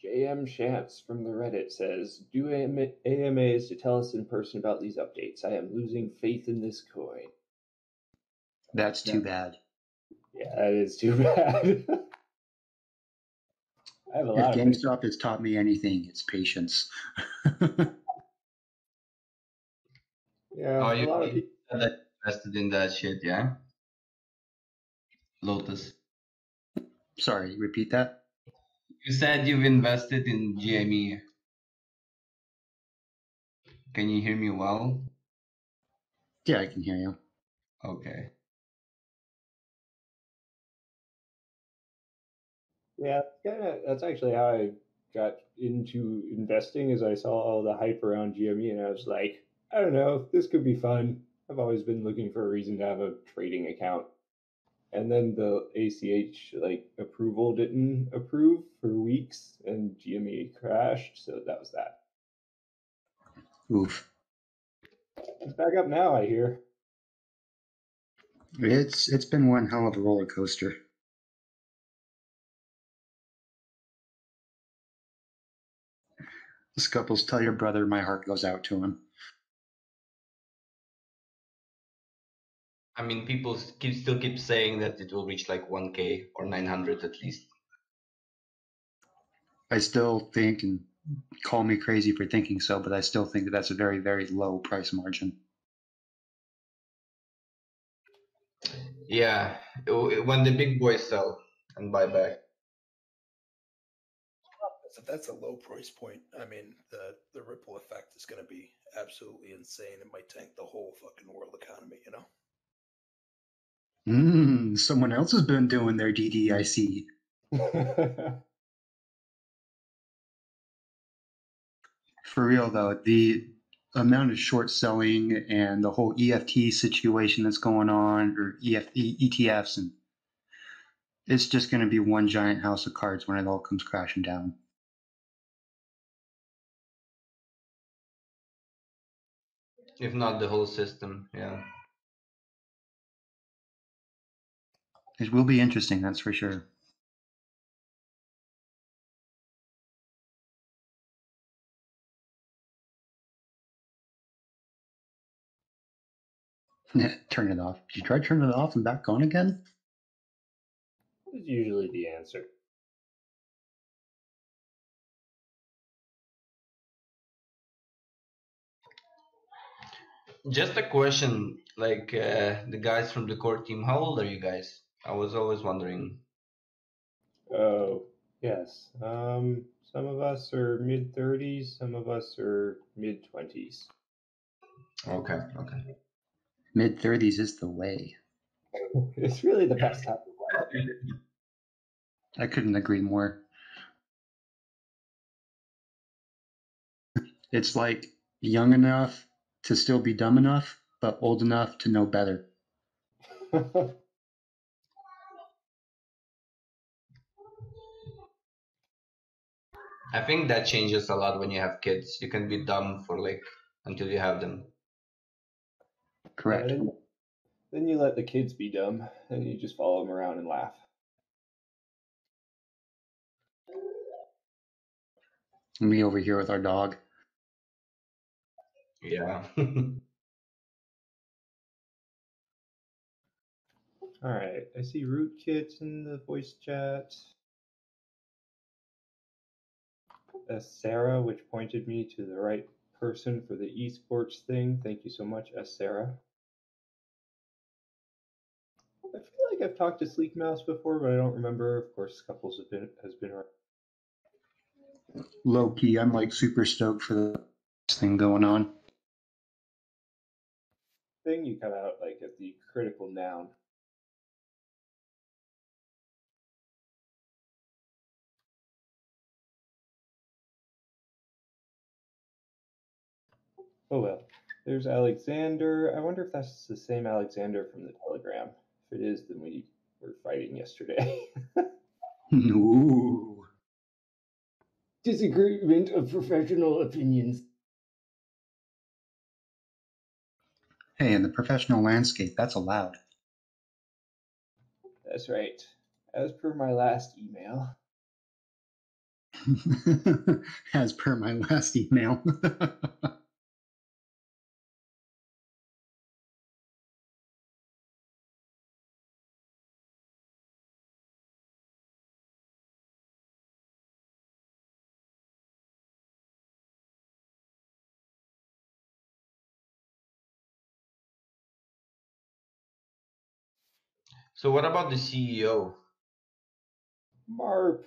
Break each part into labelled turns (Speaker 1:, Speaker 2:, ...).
Speaker 1: JM Shants from the Reddit says, do AMAs to tell us in person about these updates. I am losing faith in this coin.
Speaker 2: That's too bad.
Speaker 1: Yeah, that is too bad. I have a lot
Speaker 2: If
Speaker 1: of
Speaker 2: GameStop has taught me anything, it's patience.
Speaker 1: Yeah,
Speaker 3: Oh,
Speaker 1: a lot of people
Speaker 3: invested in that shit, yeah? Lotus.
Speaker 2: Sorry, repeat that?
Speaker 3: You said you've invested in GME. Can you hear me well?
Speaker 2: Yeah, I can hear you.
Speaker 3: Okay.
Speaker 1: Yeah, that's actually how I got into investing. Is I saw all the hype around GME, and I was like, I don't know, this could be fun. I've always been looking for a reason to have a trading account. And then the ACH approval didn't approve for weeks, and GME crashed. So that was that.
Speaker 2: Oof.
Speaker 1: It's back up now, I hear.
Speaker 2: It's been one hell of a roller coaster. Scupples, tell your brother my heart goes out to him.
Speaker 3: I mean, people still keep saying that it will reach like 1K or 900 at least.
Speaker 2: I still think, and call me crazy for thinking so, but I still think that that's a very, very low price margin.
Speaker 3: Yeah, when the big boys sell and buy back.
Speaker 4: That's a low price point. I mean, the ripple effect is going to be absolutely insane. It might tank the whole fucking world economy, you know?
Speaker 2: Someone else has been doing their DDIC. For real, though, the amount of short selling and the whole EFT situation that's going on, or ETFs, and it's just going to be one giant house of cards when it all comes crashing down.
Speaker 3: If not the whole system, yeah.
Speaker 2: It will be interesting, that's for sure. Turn it off. Did you try turning it off and back on again?
Speaker 1: That's usually the answer.
Speaker 3: Just a question, like the guys from the core team, how old are you guys? I was always wondering.
Speaker 1: Oh, yes. Some of us are mid-30s, some of us are mid-20s.
Speaker 3: Okay.
Speaker 2: Mid-30s is the way.
Speaker 1: It's really the best time.
Speaker 2: I couldn't agree more. It's like young enough to still be dumb enough, but old enough to know better.
Speaker 3: I think that changes a lot when you have kids. You can be dumb for until you have them.
Speaker 2: Correct.
Speaker 1: Yeah, then you let the kids be dumb, and you just follow them around and laugh.
Speaker 2: Me over here with our dog.
Speaker 3: Yeah.
Speaker 1: All right, I see Rootkit in the voice chat. Sarah, which pointed me to the right person for the esports thing. Thank you so much, Sarah. I feel like I've talked to Sleek Mouse before, but I don't remember. Of course, Couples has been around.
Speaker 2: Low key, I'm like super stoked for this thing going on.
Speaker 1: Thing you cut out like at the critical noun. Oh well. There's Alexander. I wonder if that's the same Alexander from the Telegram. If it is, then we were fighting yesterday.
Speaker 2: Ooh.
Speaker 1: Disagreement of professional opinions.
Speaker 2: Hey, in the professional landscape, that's allowed.
Speaker 1: That's right. As per my last email.
Speaker 2: As per my last email.
Speaker 3: So what about the CEO?
Speaker 1: Marp.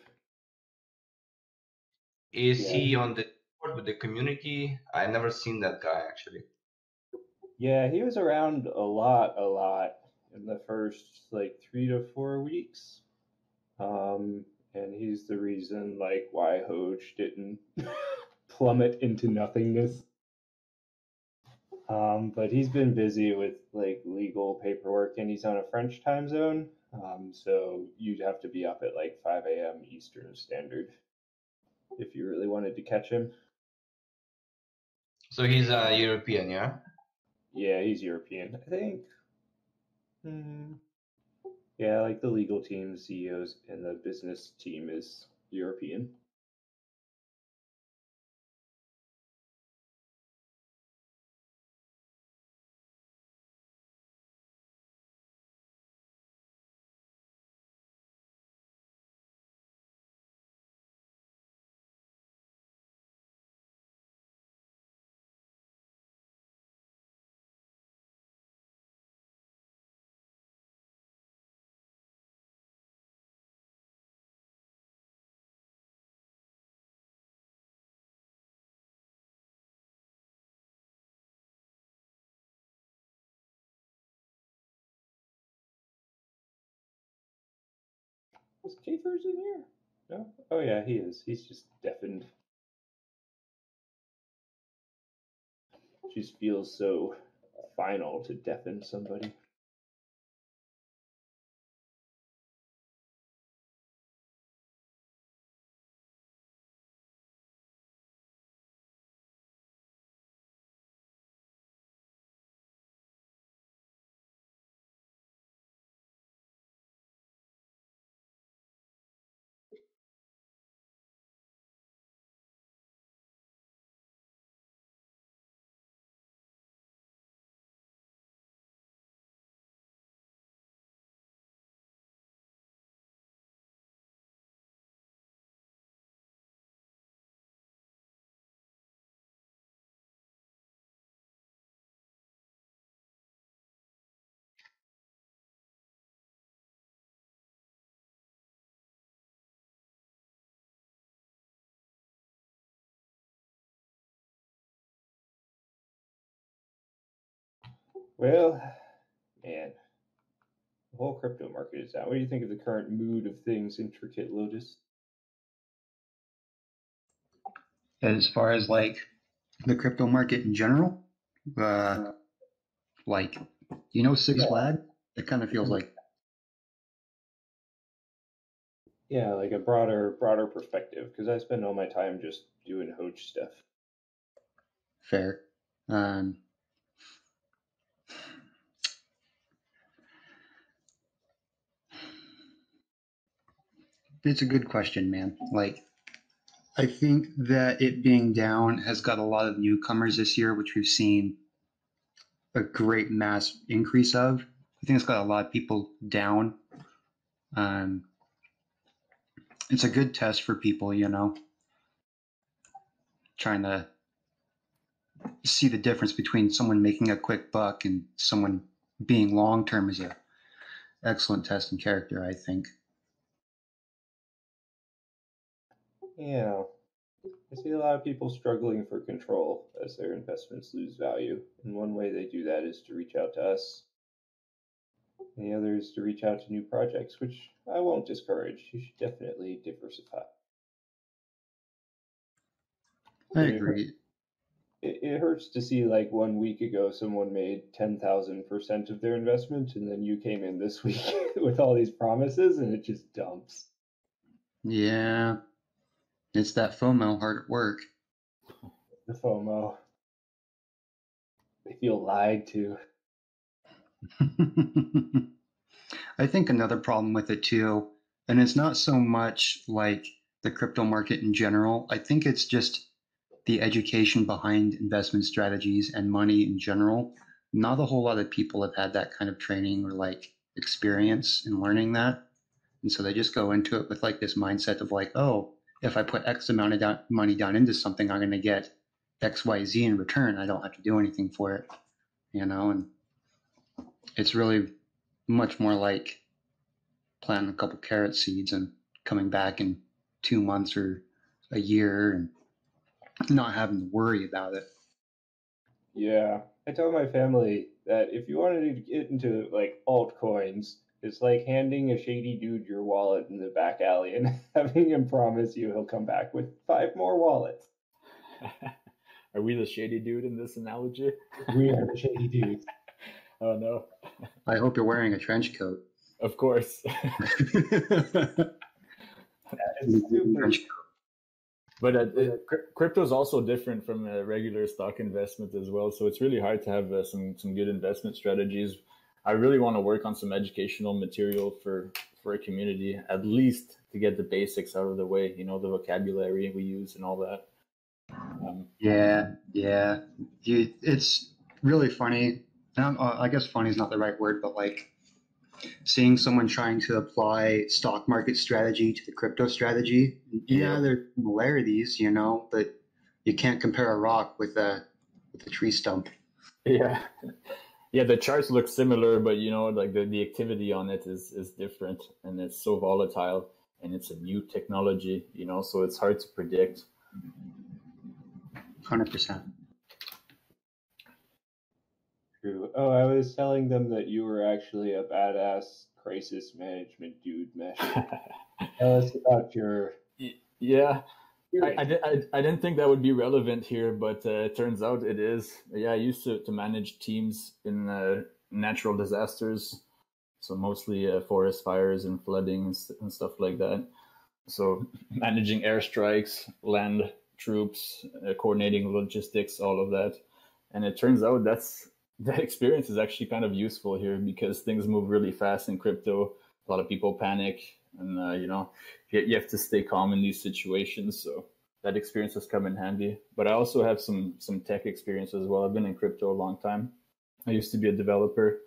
Speaker 3: Is
Speaker 1: Yeah.
Speaker 3: he on the board with the community? I never seen that guy actually.
Speaker 1: Yeah, he was around a lot in the first like 3 to 4 weeks. And he's the reason like why Hoge didn't plummet into nothingness. But he's been busy with like legal paperwork, and he's on a French time zone. So you'd have to be up at like 5 a.m. Eastern Standard if you really wanted to catch him.
Speaker 3: So he's a European, yeah?
Speaker 1: Yeah, he's European, I think. Yeah, like the legal team, CEOs, and the business team is European. Is Kiefer's in here? No? Oh yeah, he is. He's just deafened. Just feels so final to deafen somebody. Well, man, the whole crypto market is down. What do you think of the current mood of things, Intricate Lotus?
Speaker 2: As far as like the crypto market in general, like, Six Flag, it kind of feels like.
Speaker 1: Yeah, like a broader perspective, because I spend all my time just doing Hoge stuff.
Speaker 2: Fair. It's a good question, man. Like, I think that it being down has got a lot of newcomers this year, which we've seen a great mass increase of. I think it's got a lot of people down. It's a good test for people, trying to see the difference between someone making a quick buck and someone being long term is a excellent test in character, I think.
Speaker 1: Yeah, I see a lot of people struggling for control as their investments lose value. And one way they do that is to reach out to us. And the other is to reach out to new projects, which I won't discourage. You should definitely diversify.
Speaker 2: I agree.
Speaker 1: It hurts to see like 1 week ago someone made 10,000% of their investment, and then you came in this week with all these promises, and it just dumps.
Speaker 2: Yeah, it's that FOMO hard at work.
Speaker 1: The FOMO. They feel lied to.
Speaker 2: I think another problem with it too, and it's not so much like the crypto market in general. I think it's just the education behind investment strategies and money in general. Not a whole lot of people have had that kind of training or like experience in learning that. And so they just go into it with like this mindset of like, oh, if I put X amount of money down into something, I'm going to get X, Y, Z in return. I don't have to do anything for it, and it's really much more like planting a couple carrot seeds and coming back in 2 months or a year and not having to worry about it.
Speaker 1: Yeah, I tell my family that if you wanted to get into like altcoins, it's like handing a shady dude your wallet in the back alley and having him promise you he'll come back with 5 more wallets.
Speaker 5: Are we the shady dude in this analogy?
Speaker 1: We are the shady dudes.
Speaker 5: Oh no.
Speaker 2: I hope you're wearing a trench coat.
Speaker 5: Of course.
Speaker 1: It's super.
Speaker 5: But crypto is also different from a regular stock investment as well. So it's really hard to have some good investment strategies. I really want to work on some educational material for a community, at least to get the basics out of the way, the vocabulary we use and all that.
Speaker 2: Yeah. It's really funny. I guess funny is not the right word, but like seeing someone trying to apply stock market strategy to the crypto strategy. Yeah, there are similarities, but you can't compare a rock with a tree stump.
Speaker 5: Yeah. Yeah, the charts look similar, but like the activity on it is different, and it's so volatile, and it's a new technology, so it's hard to predict.
Speaker 2: 100%.
Speaker 1: True. Oh, I was telling them that you were actually a badass crisis management dude, Mesh. Tell us about your.
Speaker 5: Yeah. I didn't think that would be relevant here, but it turns out it is. Yeah, I used to manage teams in natural disasters, so mostly forest fires and flooding and stuff like that. So managing airstrikes, land troops, coordinating logistics, all of that. And it turns out that experience is actually kind of useful here because things move really fast in crypto. A lot of people panic, and you have to stay calm in these situations. So that experience has come in handy. But I also have some tech experience as well. I've been in crypto a long time. I used to be a developer.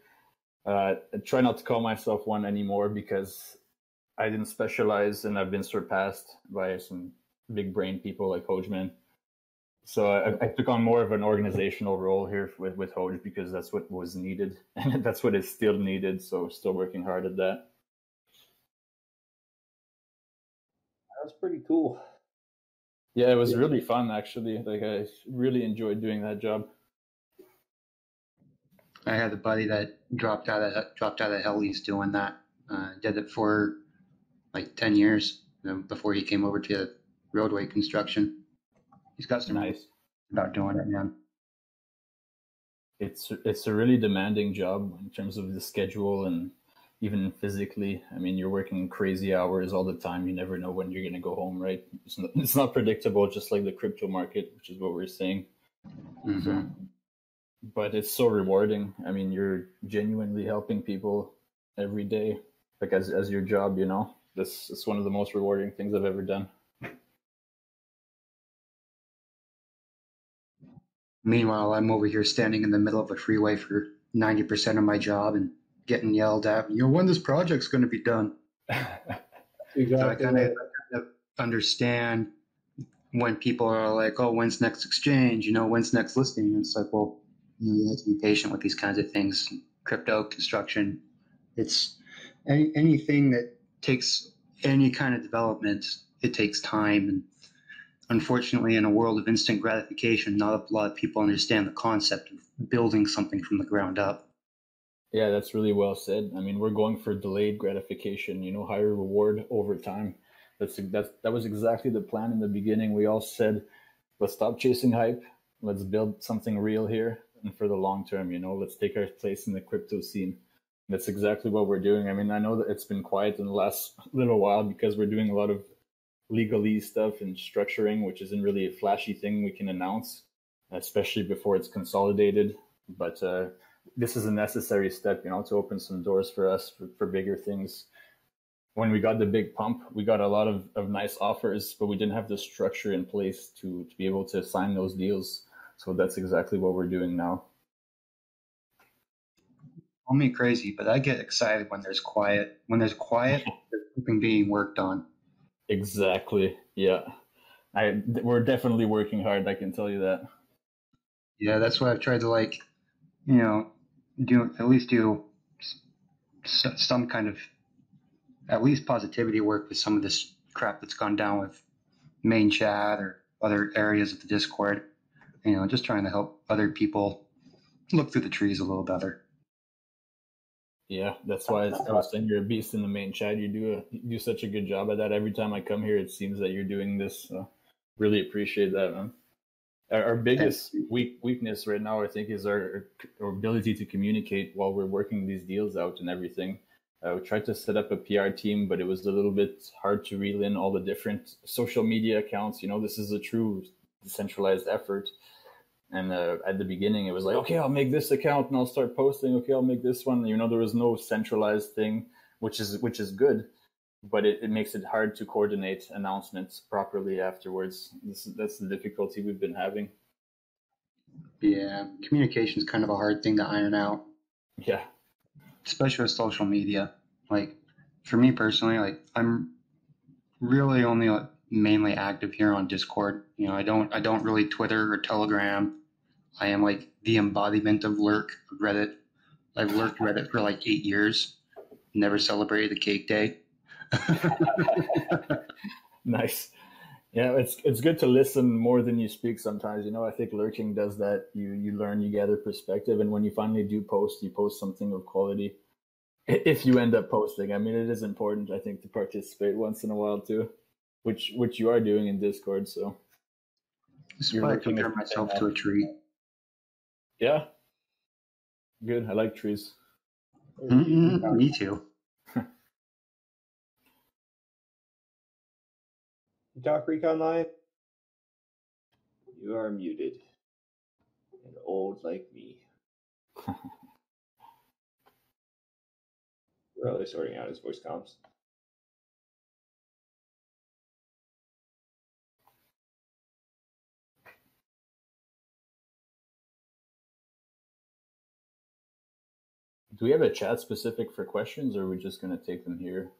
Speaker 5: I try not to call myself one anymore because I didn't specialize, and I've been surpassed by some big brain people like Hoge. So I took on more of an organizational role here with Hoge because that's what was needed, and that's what is still needed. So still working hard at that.
Speaker 1: That's pretty cool.
Speaker 5: Yeah, it was really fun actually. Like I really enjoyed doing that job.
Speaker 2: I had a buddy that dropped out of hell. He's doing that. Did it for like 10 years before he came over to roadway construction. He's got some
Speaker 5: nice
Speaker 2: about doing it, man.
Speaker 5: It's a really demanding job in terms of the schedule and even physically. I mean, you're working crazy hours all the time. You never know when you're going to go home, right? It's not predictable, just like the crypto market, which is what we're saying.
Speaker 2: Mm-hmm.
Speaker 5: So, but it's so rewarding. I mean, you're genuinely helping people every day, like as your job. This is one of the most rewarding things I've ever done.
Speaker 2: Meanwhile, I'm over here standing in the middle of a freeway for 90% of my job and getting yelled at. When this project's going to be done?
Speaker 1: Exactly.
Speaker 2: So I kind of understand when people are like, "Oh, when's next exchange? When's next listing?" And it's like, well, you have to be patient with these kinds of things. Crypto construction, it's anything that takes any kind of development. It takes time, and unfortunately, in a world of instant gratification, not a lot of people understand the concept of building something from the ground up.
Speaker 5: Yeah, that's really well said. I mean, we're going for delayed gratification, higher reward over time. That was exactly the plan in the beginning. We all said, let's stop chasing hype. Let's build something real here. And for the long term, let's take our place in the crypto scene. That's exactly what we're doing. I mean, I know that it's been quiet in the last little while because we're doing a lot of legalese stuff and structuring, which isn't really a flashy thing we can announce, especially before it's consolidated. But this is a necessary step, to open some doors for us for bigger things. when we got the big pump, we got a lot of nice offers, but we didn't have the structure in place to be able to sign those deals. So that's exactly what we're doing now.
Speaker 2: Call me crazy, but I get excited when there's quiet. When there's quiet, there's something being worked on.
Speaker 5: Exactly. Yeah. We're definitely working hard, I can tell you that.
Speaker 2: Yeah, that's why I've tried to do some kind of at least positivity work with some of this crap that's gone down with main chat or other areas of the Discord. Just trying to help other people look through the trees a little better.
Speaker 5: Yeah, that's why I was saying you're a beast in the main chat. You do such a good job at that. Every time I come here, it seems that you're doing this. Really appreciate that, man. Our biggest weakness right now, I think, is our ability to communicate while we're working these deals out and everything. We tried to set up a PR team, but it was a little bit hard to reel in all the different social media accounts. This is a true decentralized effort. And at the beginning, it was like, okay, I'll make this account and I'll start posting. Okay, I'll make this one. There was no centralized thing, which is good, but it makes it hard to coordinate announcements properly afterwards. That's the difficulty we've been having.
Speaker 2: Yeah, communication is kind of a hard thing to iron out.
Speaker 5: Yeah.
Speaker 2: Especially with social media. Like, for me personally, I'm really only mainly active here on Discord. I don't really Twitter or Telegram. I am like the embodiment of Reddit. I've lurked Reddit for 8 years. Never celebrated the cake day.
Speaker 5: Nice. Yeah, it's good to listen more than you speak sometimes. I think lurking does that. You learn, you gather perspective, and when you finally do post, you post something of quality. If you end up posting, I mean, it is important, I think, to participate once in a while too, which you are doing in Discord. So
Speaker 2: that's why I compare myself to a tree.
Speaker 5: Yeah, good. I like trees.
Speaker 2: Me too.
Speaker 1: Doc Recon Live, you are muted and old like me. Really sorting out his voice comms.
Speaker 5: Do we have a chat specific for questions, or are we just going to take them here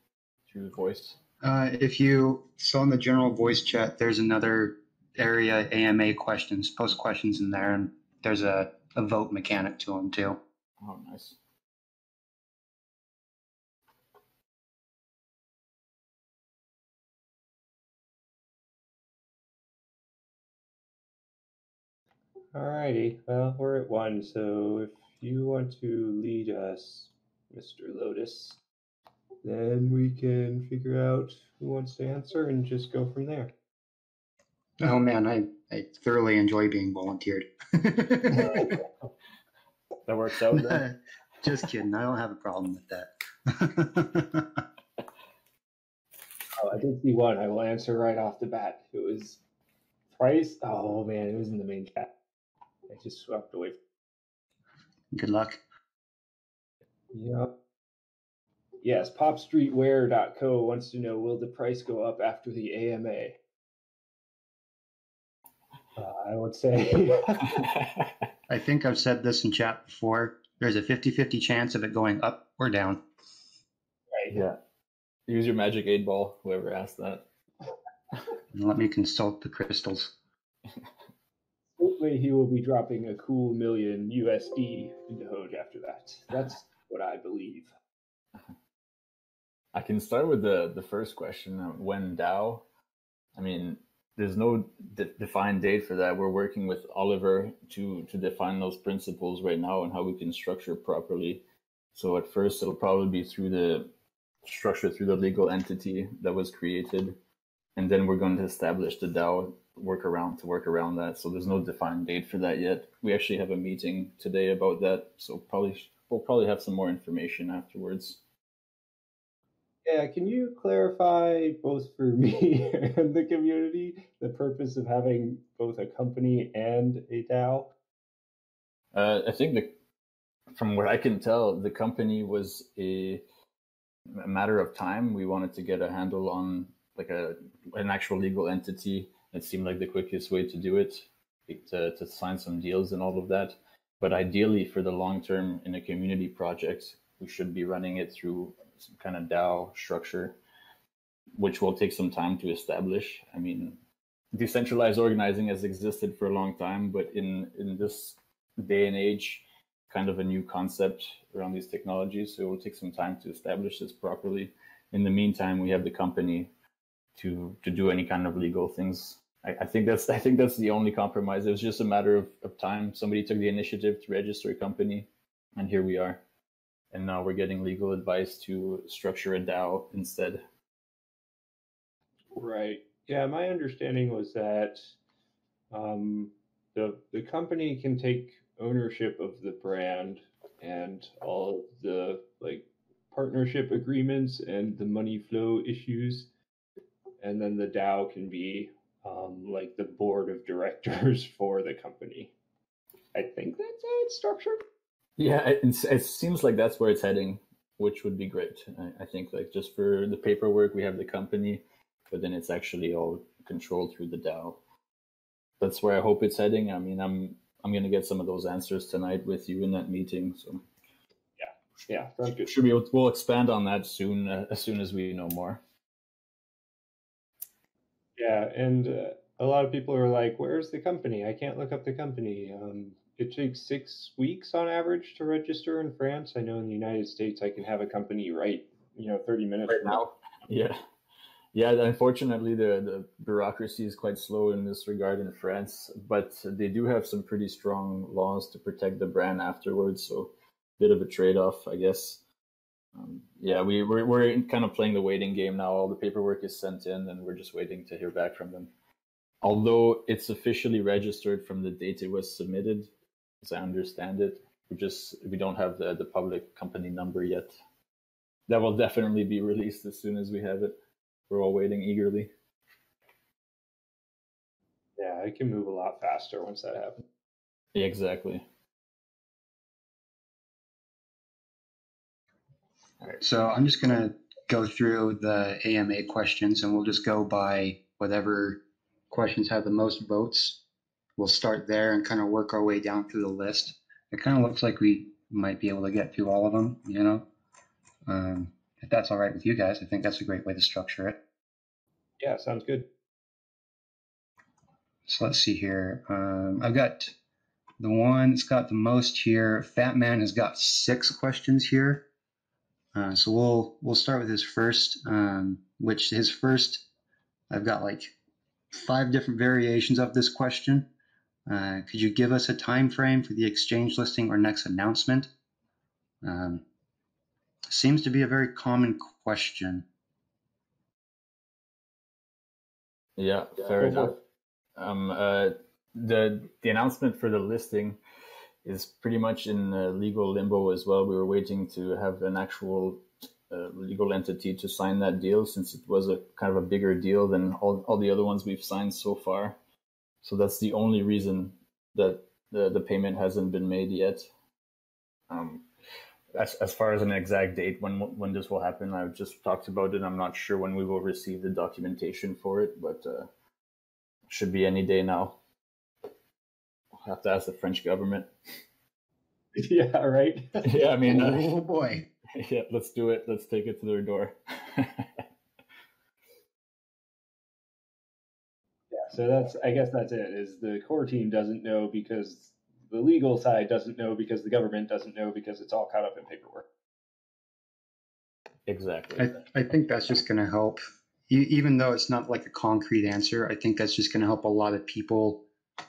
Speaker 5: through voice?
Speaker 2: So in the general voice chat, there's another area, AMA questions, post questions in there, and there's a vote mechanic to them too.
Speaker 5: Oh, nice.
Speaker 1: Alrighty, well, we're at 1, so if you want to lead us, Mr. Lotus, then we can figure out who wants to answer and just go from there.
Speaker 2: Oh man, I thoroughly enjoy being volunteered.
Speaker 5: That works out then?
Speaker 2: Just kidding, I don't have a problem with that.
Speaker 1: Oh, I did see one. I will answer right off the bat. It was price. Oh man, it was in the main chat. I just swept away.
Speaker 2: Good luck.
Speaker 1: Yep. Yes, popstreetwear.co wants to know, will the price go up after the AMA? I would say.
Speaker 2: I think I've said this in chat before. There's a 50-50 chance of it going up or down.
Speaker 1: Right.
Speaker 5: Yeah. Use your magic 8-ball, whoever asked that.
Speaker 2: Let me consult the crystals.
Speaker 1: Hopefully he will be dropping a cool $1 million USD into Hoge after that. That's what I believe.
Speaker 5: I can start with the first question. When DAO? I mean, there's no defined date for that. We're working with Oliver to define those principles right now and how we can structure properly. So at first, it'll probably be through the legal entity that was created, and then we're going to establish the DAO to work around that. So there's no defined date for that yet. We actually have a meeting today about that, so we'll probably have some more information afterwards.
Speaker 1: Yeah, can you clarify both for me and the community the purpose of having both a company and a DAO?
Speaker 5: I think from what I can tell, the company was a matter of time. We wanted to get a handle on like an actual legal entity. It seemed like the quickest way to do it, to sign some deals and all of that. But ideally, for the long term in a community project, we should be running it through some kind of DAO structure, which will take some time to establish. I mean, decentralized organizing has existed for a long time, but in this day and age, kind of a new concept around these technologies. So it will take some time to establish this properly. In the meantime, we have the company to do any kind of legal things. I think that's the only compromise. It was just a matter of time. Somebody took the initiative to register a company, and here we are. And now we're getting legal advice to structure a DAO instead.
Speaker 1: Right. Yeah, my understanding was that the company can take ownership of the brand and all of the like partnership agreements and the money flow issues, and then the DAO can be like the board of directors for the company. I think that's how it's structured.
Speaker 5: Yeah, it seems like that's where it's heading, which would be great. I think like just for the paperwork, we have the company, but then it's actually all controlled through the DAO. That's where I hope it's heading. I mean, I'm going to get some of those answers tonight with you in that meeting. So
Speaker 1: yeah, sounds good.
Speaker 5: We'll expand on that soon, as soon as we know more.
Speaker 1: Yeah, and a lot of people are like, "Where's the company? I can't look up the company." It takes 6 weeks on average to register in France. I know in the United States, I can have a company 30 minutes
Speaker 5: right
Speaker 1: from
Speaker 5: now. Yeah. Unfortunately, the bureaucracy is quite slow in this regard in France, but they do have some pretty strong laws to protect the brand afterwards. So, bit of a trade-off, I guess. We're kind of playing the waiting game now. All the paperwork is sent in, and we're just waiting to hear back from them. Although it's officially registered from the date it was submitted, as I understand it, we don't have the public company number yet. That will definitely be released as soon as we have it. We're all waiting eagerly.
Speaker 1: Yeah, it can move a lot faster once that happens.
Speaker 5: Yeah, exactly.
Speaker 2: All right. So I'm just going to go through the AMA questions, and we'll just go by whatever questions have the most votes. We'll start there and kind of work our way down through the list. It kind of looks like we might be able to get through all of them, if that's all right with you guys. I think that's a great way to structure it.
Speaker 1: Yeah, sounds good.
Speaker 2: So let's see here. I've got the one that's got the most here. Fat Man has got 6 questions here. So we'll start with his first, which his first, I've got like 5 different variations of this question. Could you give us a time frame for the exchange listing or next announcement? Seems to be a very common question.
Speaker 5: Yeah, fair enough. The announcement for the listing is pretty much in legal limbo as well. We were waiting to have an actual legal entity to sign that deal, since it was a kind of a bigger deal than all the other ones we've signed so far. So that's the only reason that the payment hasn't been made yet. As far as an exact date when this will happen, I've just talked about it. I'm not sure when we will receive the documentation for it, but should be any day now. I'll have to ask the French government.
Speaker 1: Yeah, right.
Speaker 5: Yeah, I mean,
Speaker 2: oh boy.
Speaker 5: Yeah, let's do it. Let's take it to their door.
Speaker 1: So I guess that's it. Is the core team doesn't know because the legal side doesn't know because the government doesn't know because it's all caught up in paperwork.
Speaker 5: Exactly.
Speaker 2: I think that's just going to help, even though it's not like a concrete answer. I think that's just going to help a lot of people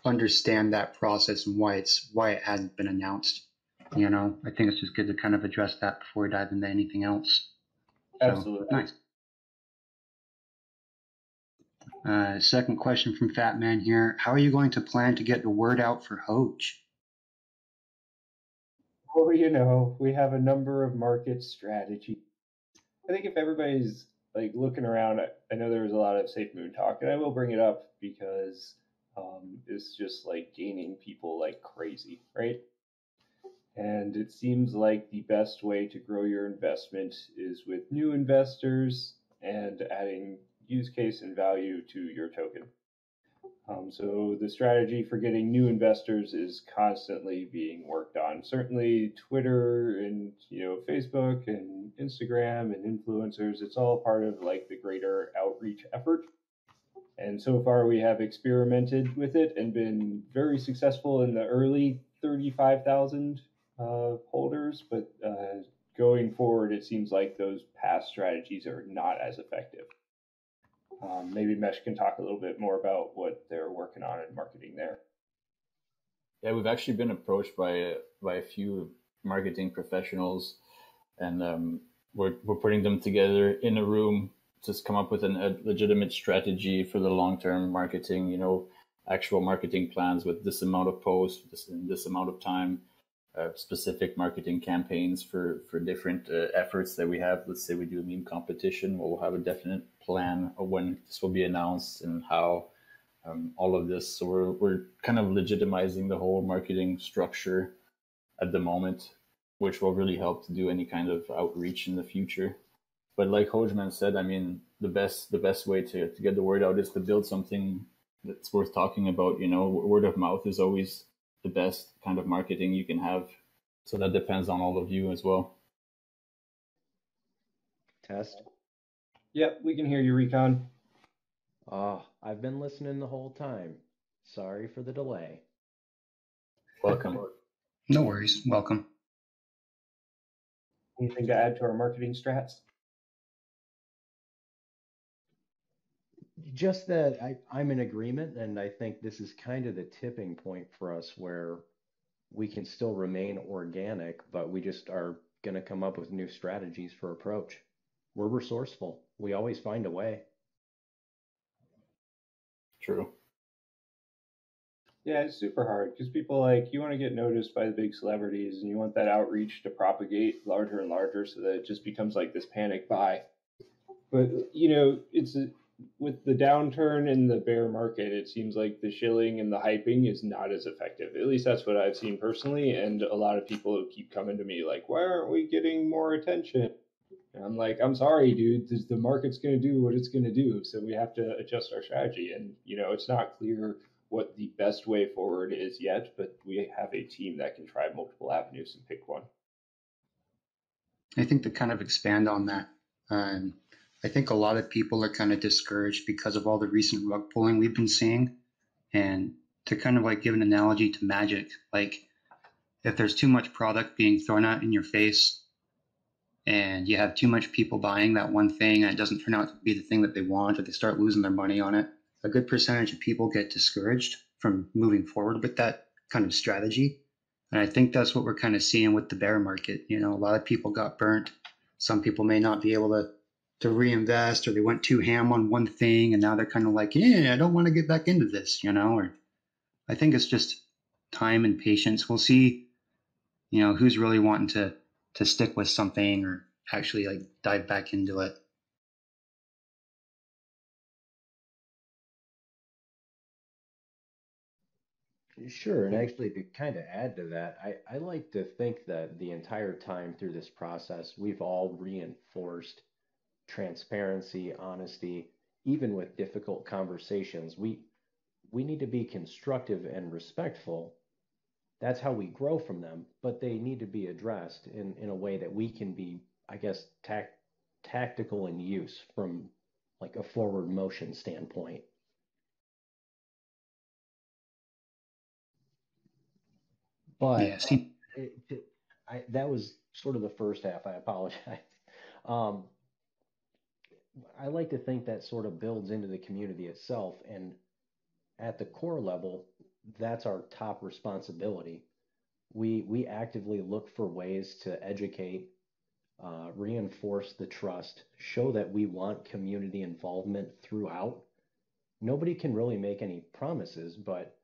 Speaker 2: understand that process and why it hasn't been announced. I think it's just good to kind of address that before we dive into anything else.
Speaker 1: Absolutely.
Speaker 2: So, nice. Second question from Fat Man here. How are you going to plan to get the word out for Hoge?
Speaker 1: Well, we have a number of market strategies. I think if everybody's like looking around, I know there was a lot of Safe Moon talk, and I will bring it up because it's just like gaining people like crazy, right? And it seems like the best way to grow your investment is with new investors and adding use case and value to your token. So the strategy for getting new investors is constantly being worked on. Certainly Twitter and Facebook and Instagram and influencers, it's all part of like the greater outreach effort. And so far we have experimented with it and been very successful in the early 35,000 holders, but going forward it seems like those past strategies are not as effective. Maybe Mesh can talk a little bit more about what they're working on in marketing there.
Speaker 5: Yeah, we've actually been approached by a few marketing professionals, and we're putting them together in a room to come up with a legitimate strategy for the long-term marketing. Actual marketing plans with this amount of posts, this amount of time, specific marketing campaigns for different efforts that we have. Let's say we do a meme competition, we'll have a definite plan of when this will be announced and how, all of this. So we're kind of legitimizing the whole marketing structure at the moment, which will really help to do any kind of outreach in the future. But like Hogeman said, I mean, the best way to get the word out is to build something that's worth talking about. Word of mouth is always the best kind of marketing you can have. So that depends on all of you as well.
Speaker 6: Test.
Speaker 1: Yep, we can hear you, Recon.
Speaker 6: I've been listening the whole time. Sorry for the delay.
Speaker 5: Welcome.
Speaker 2: No worries. Welcome.
Speaker 1: Anything to add to our marketing strats?
Speaker 6: Just that I'm in agreement, and I think this is kind of the tipping point for us where we can still remain organic, but we just are going to come up with new strategies for approach. We're resourceful. We always find a way.
Speaker 5: True.
Speaker 1: Yeah, it's super hard because people you want to get noticed by the big celebrities and you want that outreach to propagate larger and larger so that it just becomes like this panic buy. But, it's with the downturn in the bear market, it seems like the shilling and the hyping is not as effective. At least that's what I've seen personally. And a lot of people keep coming to me like, why aren't we getting more attention? And I'm like, I'm sorry, dude, the market's going to do what it's going to do. So we have to adjust our strategy. And, it's not clear what the best way forward is yet, but we have a team that can try multiple avenues and pick one.
Speaker 2: I think to kind of expand on that, I think a lot of people are kind of discouraged because of all the recent rug pulling we've been seeing. And to kind of give an analogy to magic, if there's too much product being thrown out in your face and you have too much people buying that one thing and it doesn't turn out to be the thing that they want, or they start losing their money on it, a good percentage of people get discouraged from moving forward with that kind of strategy. And I think that's what we're kind of seeing with the bear market. A lot of people got burnt. Some people may not be able to reinvest, or they went too ham on one thing and now they're kind of like, I don't want to get back into this, or I think it's just time and patience. We'll see, who's really wanting to stick with something or actually dive back into it.
Speaker 6: Sure, and actually to kind of add to that, I like to think that the entire time through this process, we've all reinforced transparency, honesty, even with difficult conversations. We need to be constructive and respectful. That's how we grow from them, but they need to be addressed in a way that we can be, I guess, tactical in use from a forward motion standpoint. But
Speaker 2: yeah,
Speaker 6: that was sort of the first half. I apologize. I like to think that sort of builds into the community itself. And at the core level, that's our top responsibility. We actively look for ways to educate, reinforce the trust, show that we want community involvement throughout. Nobody can really make any promises, but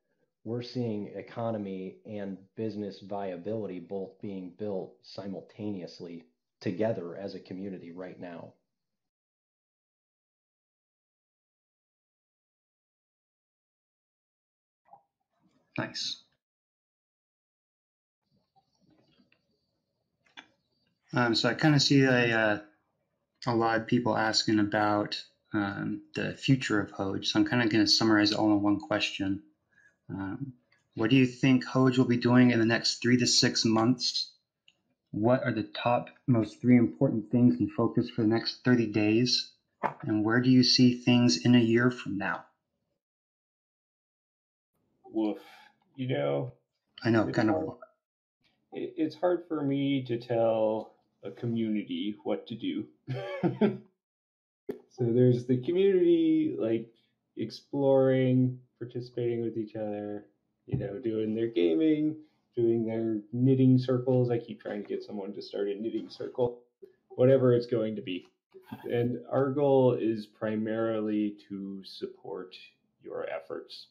Speaker 6: we're seeing economy and business viability both being built simultaneously together as a community right now.
Speaker 2: Nice. So I kind of see a lot of people asking about the future of Hoge. So I'm kind of going to summarize it all in one question. What do you think Hoge will be doing in the next 3 to 6 months? What are the top most 3 important things in focus for the next 30 days? And where do you see things in a year from now?
Speaker 1: Woof. You know,
Speaker 2: I know,
Speaker 1: it's
Speaker 2: kind
Speaker 1: hard,
Speaker 2: of.
Speaker 1: it's hard for me to tell a community what to do. So there's the community, like exploring, participating with each other, doing their gaming, doing their knitting circles. I keep trying to get someone to start a knitting circle, whatever it's going to be. And our goal is primarily to support your efforts.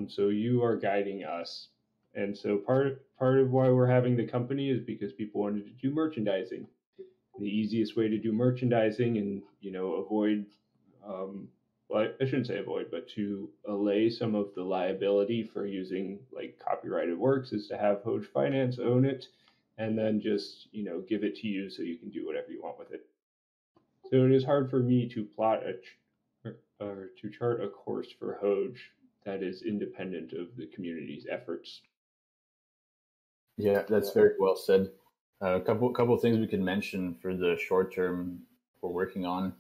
Speaker 1: So you are guiding us. And so part of why we're having the company is because people wanted to do merchandising. The easiest way to do merchandising and avoid well, I shouldn't say avoid, but to allay some of the liability for using like copyrighted works is to have hoge.finance own it and then just give it to you so you can do whatever you want with it. So it is hard for me to plot or to chart a course for Hoge that is independent of the community's efforts.
Speaker 5: Yeah, that's very well said. A couple of things we can mention for the short term we're working on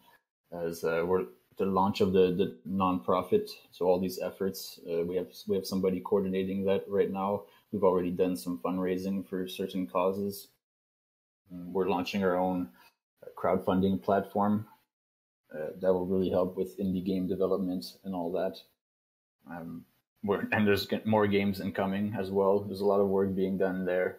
Speaker 5: as we're the launch of the nonprofit. So all these efforts, we have somebody coordinating that right now. We've already done some fundraising for certain causes. We're launching our own crowdfunding platform that will really help with indie game development and all that. And there's more games incoming as well. There's a lot of work being done there.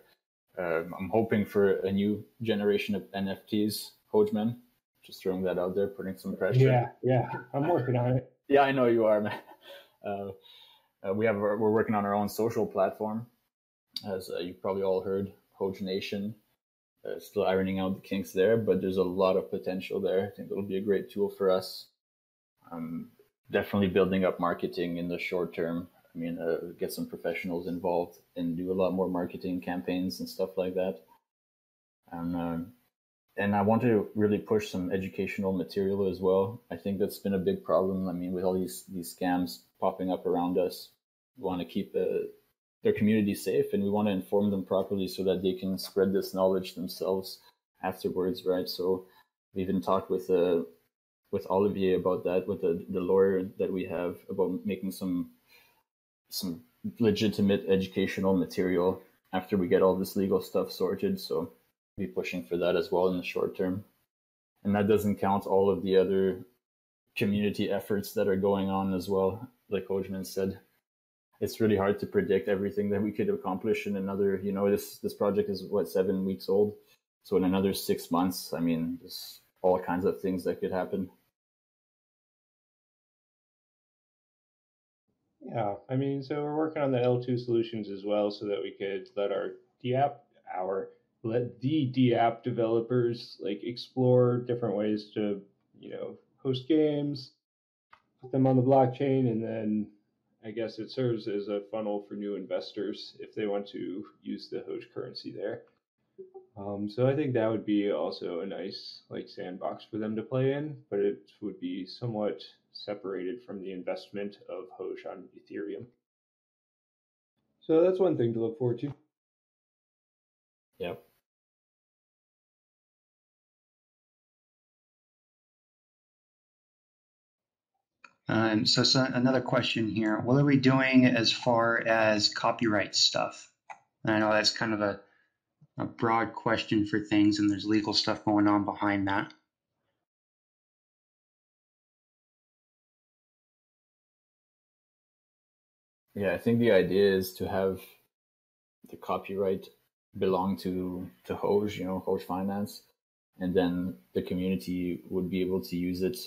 Speaker 5: I'm hoping for a new generation of NFTs, Hogeman. Just throwing that out there, putting some pressure.
Speaker 1: Yeah, I'm working on it.
Speaker 5: Yeah, I know you are, man. We're working on our own social platform, as you've probably all heard, Hoge Nation. Still ironing out the kinks there, but there's a lot of potential there. I think it'll be a great tool for us. Definitely building up marketing in the short term. I mean, get some professionals involved and do a lot more marketing campaigns and stuff like that. And I want to really push some educational material as well. I think that's been a big problem. I mean, with all these scams popping up around us, we want to keep their community safe, and we want to inform them properly so that they can spread this knowledge themselves afterwards, right? So we even talked with Olivier about that, with the lawyer that we have, about making some legitimate educational material after we get all this legal stuff sorted. So be pushing for that as well in the short term. And that doesn't count all of the other community efforts that are going on as well. Like Hogeman said, it's really hard to predict everything that we could accomplish in another, this project is 7 weeks old. So in another 6 months, I mean, there's all kinds of things that could happen.
Speaker 1: Yeah, I mean, so we're working on the L2 solutions as well so that we could let the DApp developers like explore different ways to, host games, put them on the blockchain, and then I guess it serves as a funnel for new investors if they want to use the Hoge currency there. So I think that would be also a nice like sandbox for them to play in, but it would be somewhat separated from the investment of Hoge on Ethereum. So that's one thing to look forward to.
Speaker 5: Yep.
Speaker 2: So another question here. What are we doing as far as copyright stuff? And I know that's kind of a broad question for things, and there's legal stuff going on behind that.
Speaker 5: Yeah, I think the idea is to have the copyright belong to Hoge, hoge.finance, and then the community would be able to use it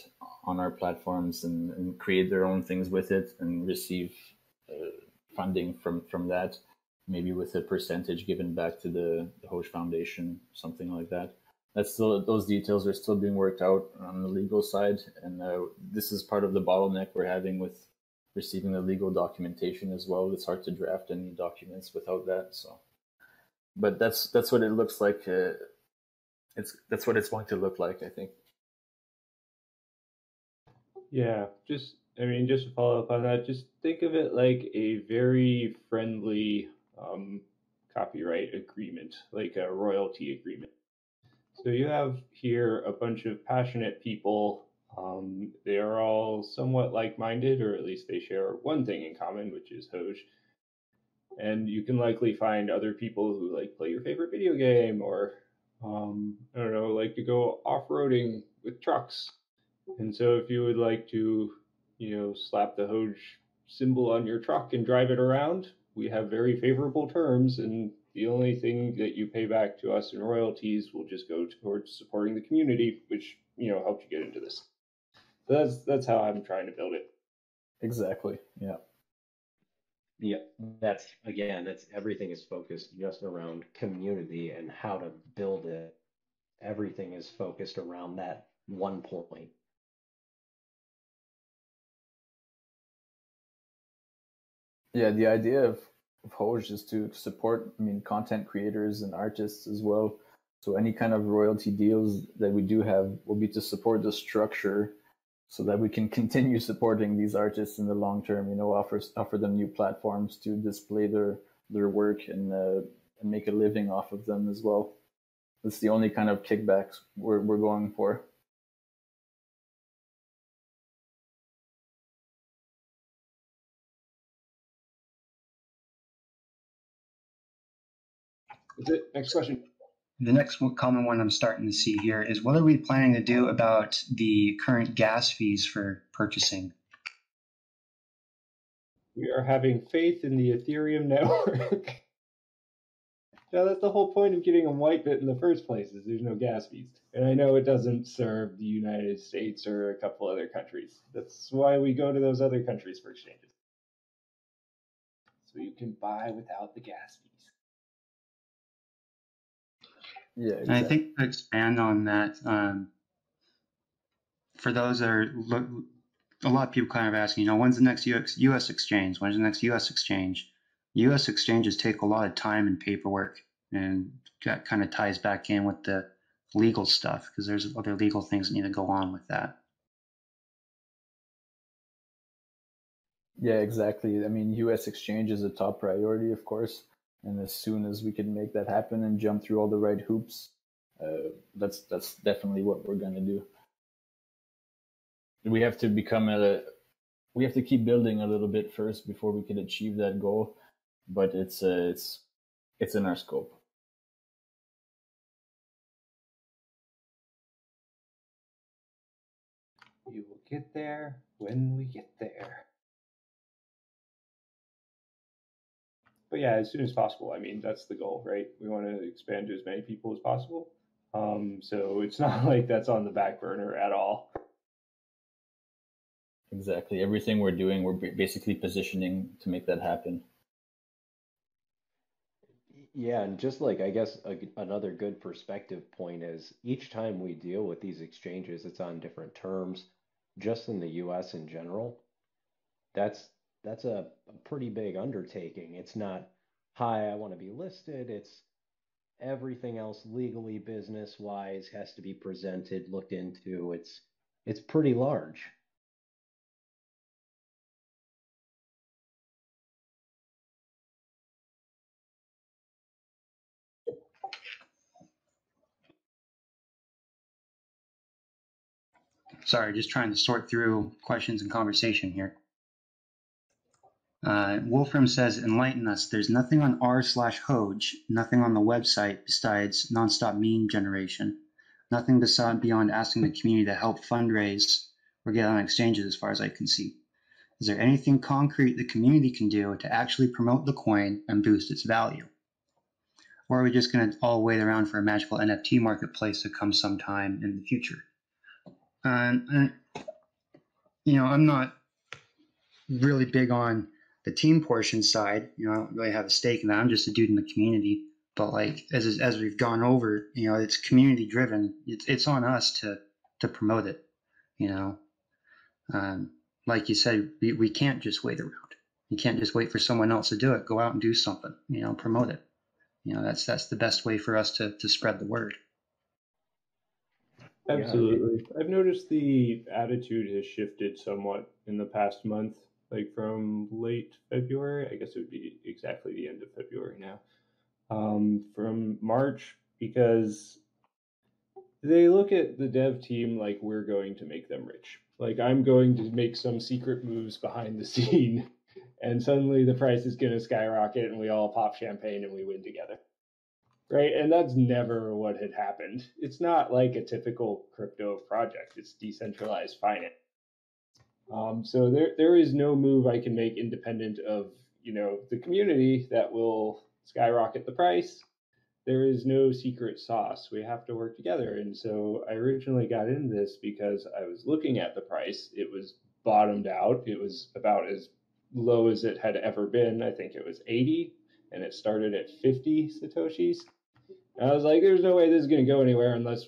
Speaker 5: on our platforms and create their own things with it and receive funding from that, maybe with a percentage given back to the Hoge Foundation, something like that. Those details are still being worked out on the legal side, and this is part of the bottleneck we're having with receiving the legal documentation as well. It's hard to draft any documents without that. So, but that's what it looks like that's what it's going to look like, I think.
Speaker 1: Yeah, just to follow up on that, just think of it like a very friendly copyright agreement, like a royalty agreement. So you have here a bunch of passionate people. They are all somewhat like-minded, or at least they share one thing in common, which is hoge. And you can likely find other people who like play your favorite video game, or I don't know, like to go off-roading with trucks. And so if you would like to, slap the hoge symbol on your truck and drive it around, we have very favorable terms, and the only thing that you pay back to us in royalties will just go towards supporting the community, which, helped you get into this. So that's how I'm trying to build it.
Speaker 5: Exactly. Yeah.
Speaker 6: Yeah, that's everything is focused just around community and how to build it. Everything is focused around that one point.
Speaker 5: Yeah, the idea of Hoge is to support, content creators and artists as well. So any kind of royalty deals that we do have will be to support the structure so that we can continue supporting these artists in the long term, offer them new platforms to display their work and make a living off of them as well. That's the only kind of kickbacks we're going for.
Speaker 1: That's it. Next question.
Speaker 2: The next common one I'm starting to see here is, what are we planning to do about the current gas fees for purchasing?
Speaker 1: We are having faith in the Ethereum network. Now, that's the whole point of getting a Whitebit in the first place, is there's no gas fees. And I know it doesn't serve the United States or a couple other countries. That's why we go to those other countries for exchanges. So you can buy without the gas fees.
Speaker 5: Yeah, exactly.
Speaker 2: And I think to expand on that, for those that are, a lot of people kind of asking, when's the next U.S. exchange? When's the next U.S. exchange? U.S. exchanges take a lot of time and paperwork, and that kind of ties back in with the legal stuff, because there's other legal things that need to go on with that.
Speaker 5: Yeah, exactly. U.S. exchange is a top priority, of course. And as soon as we can make that happen and jump through all the right hoops, that's definitely what we're going to do. We have to keep building a little bit first before we can achieve that goal, but it's in our scope.
Speaker 1: We will get there when we get there. But yeah, as soon as possible. That's the goal, right? We want to expand to as many people as possible. So it's not like that's on the back burner at all.
Speaker 5: Exactly. Everything we're doing, we're basically positioning to make that happen.
Speaker 6: Yeah, and just like, I guess another good perspective point is, each time we deal with these exchanges, it's on different terms. Just in the US in general, that's a pretty big undertaking. It's not, hi, I want to be listed. It's everything else legally, business wise, has to be presented, looked into. It's pretty large.
Speaker 2: Sorry, just trying to sort through questions and conversation here. Wolfram says, enlighten us. There's nothing on r/hoge, nothing on the website besides nonstop meme generation. Nothing beyond asking the community to help fundraise or get on exchanges, as far as I can see. Is there anything concrete the community can do to actually promote the coin and boost its value? Or are we just going to all wait around for a magical NFT marketplace to come sometime in the future? I'm not really big on the team portion side. I don't really have a stake in that. I'm just a dude in the community. But like as we've gone over, it's community driven. It's on us to promote it. Like you said, we can't just wait around. You can't just wait for someone else to do it. Go out and do something. Promote it. That's the best way for us to spread the word.
Speaker 1: Absolutely. I've noticed the attitude has shifted somewhat in the past month, like from late February. I guess it would be exactly the end of February now. From March, because they look at the dev team like we're going to make them rich. Like I'm going to make some secret moves behind the scene, and suddenly the price is going to skyrocket, and we all pop champagne and we win together. Right? And that's never what had happened. It's not like a typical crypto project. It's decentralized finance. So there is no move I can make independent of the community that will skyrocket the price. There is no secret sauce. We have to work together. And so I originally got into this because I was looking at the price. It was bottomed out. It was about as low as it had ever been. I think it was 80, and it started at 50 Satoshis. And I was like, there's no way this is going to go anywhere unless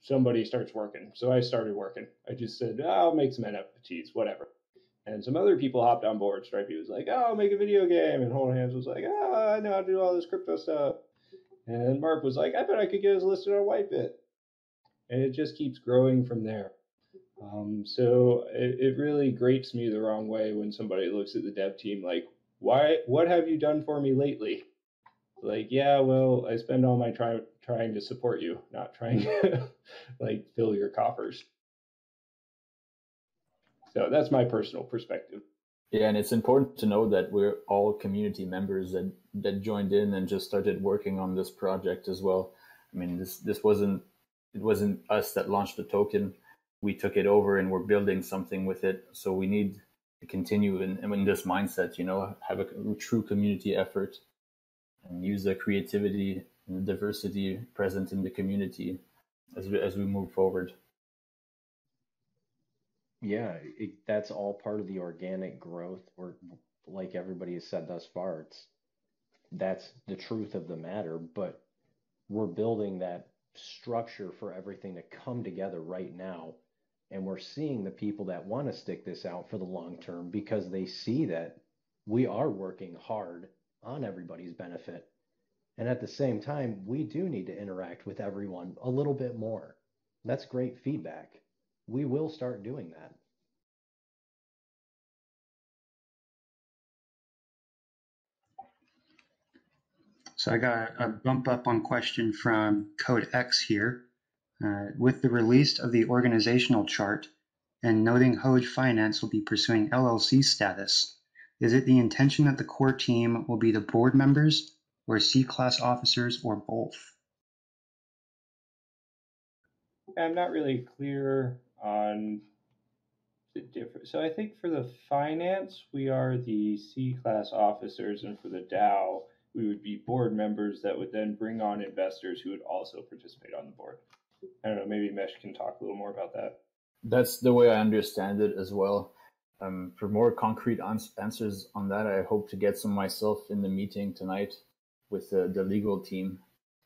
Speaker 1: somebody starts working. So I started working. I just said, I'll make some NFTs, whatever. And some other people hopped on board. Stripey was like, I'll make a video game. And Hold Hands was like, I know how to do all this crypto stuff. And Mark was like, I bet I could get us listed on Whitebit. And it just keeps growing from there. So it really grates me the wrong way when somebody looks at the dev team like, what have you done for me lately? Like, yeah, well, I spend all my time trying to support you, not trying to like fill your coffers. So that's my personal perspective.
Speaker 5: Yeah, and it's important to know that we're all community members that joined in and just started working on this project as well. I mean, it wasn't us that launched the token. We took it over and we're building something with it. So we need to continue in this mindset, have a true community effort and use the creativity and the diversity present in the community as we move forward.
Speaker 6: Yeah, that's all part of the organic growth. Or like everybody has said thus far, that's the truth of the matter. But we're building that structure for everything to come together right now, and we're seeing the people that want to stick this out for the long term because they see that we are working hard on everybody's benefit, and at the same time, we do need to interact with everyone a little bit more. That's great feedback. We will start doing that.
Speaker 2: So I got a bump up on question from Code X here. With the release of the organizational chart and noting hoge.finance will be pursuing LLC status, is it the intention that the core team will be the board members or C-class officers or both?
Speaker 1: I'm not really clear on the difference. So I think for the finance, we are the C-class officers, and for the DAO, we would be board members that would then bring on investors who would also participate on the board. I don't know, maybe Mesh can talk a little more about that.
Speaker 5: That's the way I understand it as well. For more concrete answers on that, I hope to get some myself in the meeting tonight with the legal team.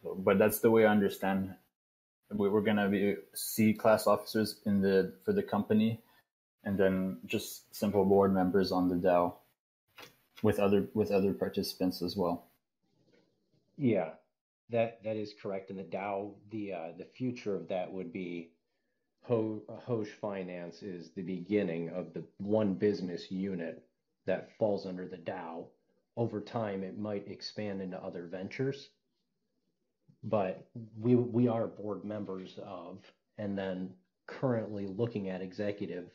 Speaker 5: But that's the way I understand. We're going to be C-class officers for the company, and then just simple board members on the DAO with other participants as well.
Speaker 6: Yeah, that is correct. And the DAO, the future of that would be hoge.finance is the beginning of the one business unit that falls under the DAO. Over time, it might expand into other ventures, but we are board members of, and then currently looking at executive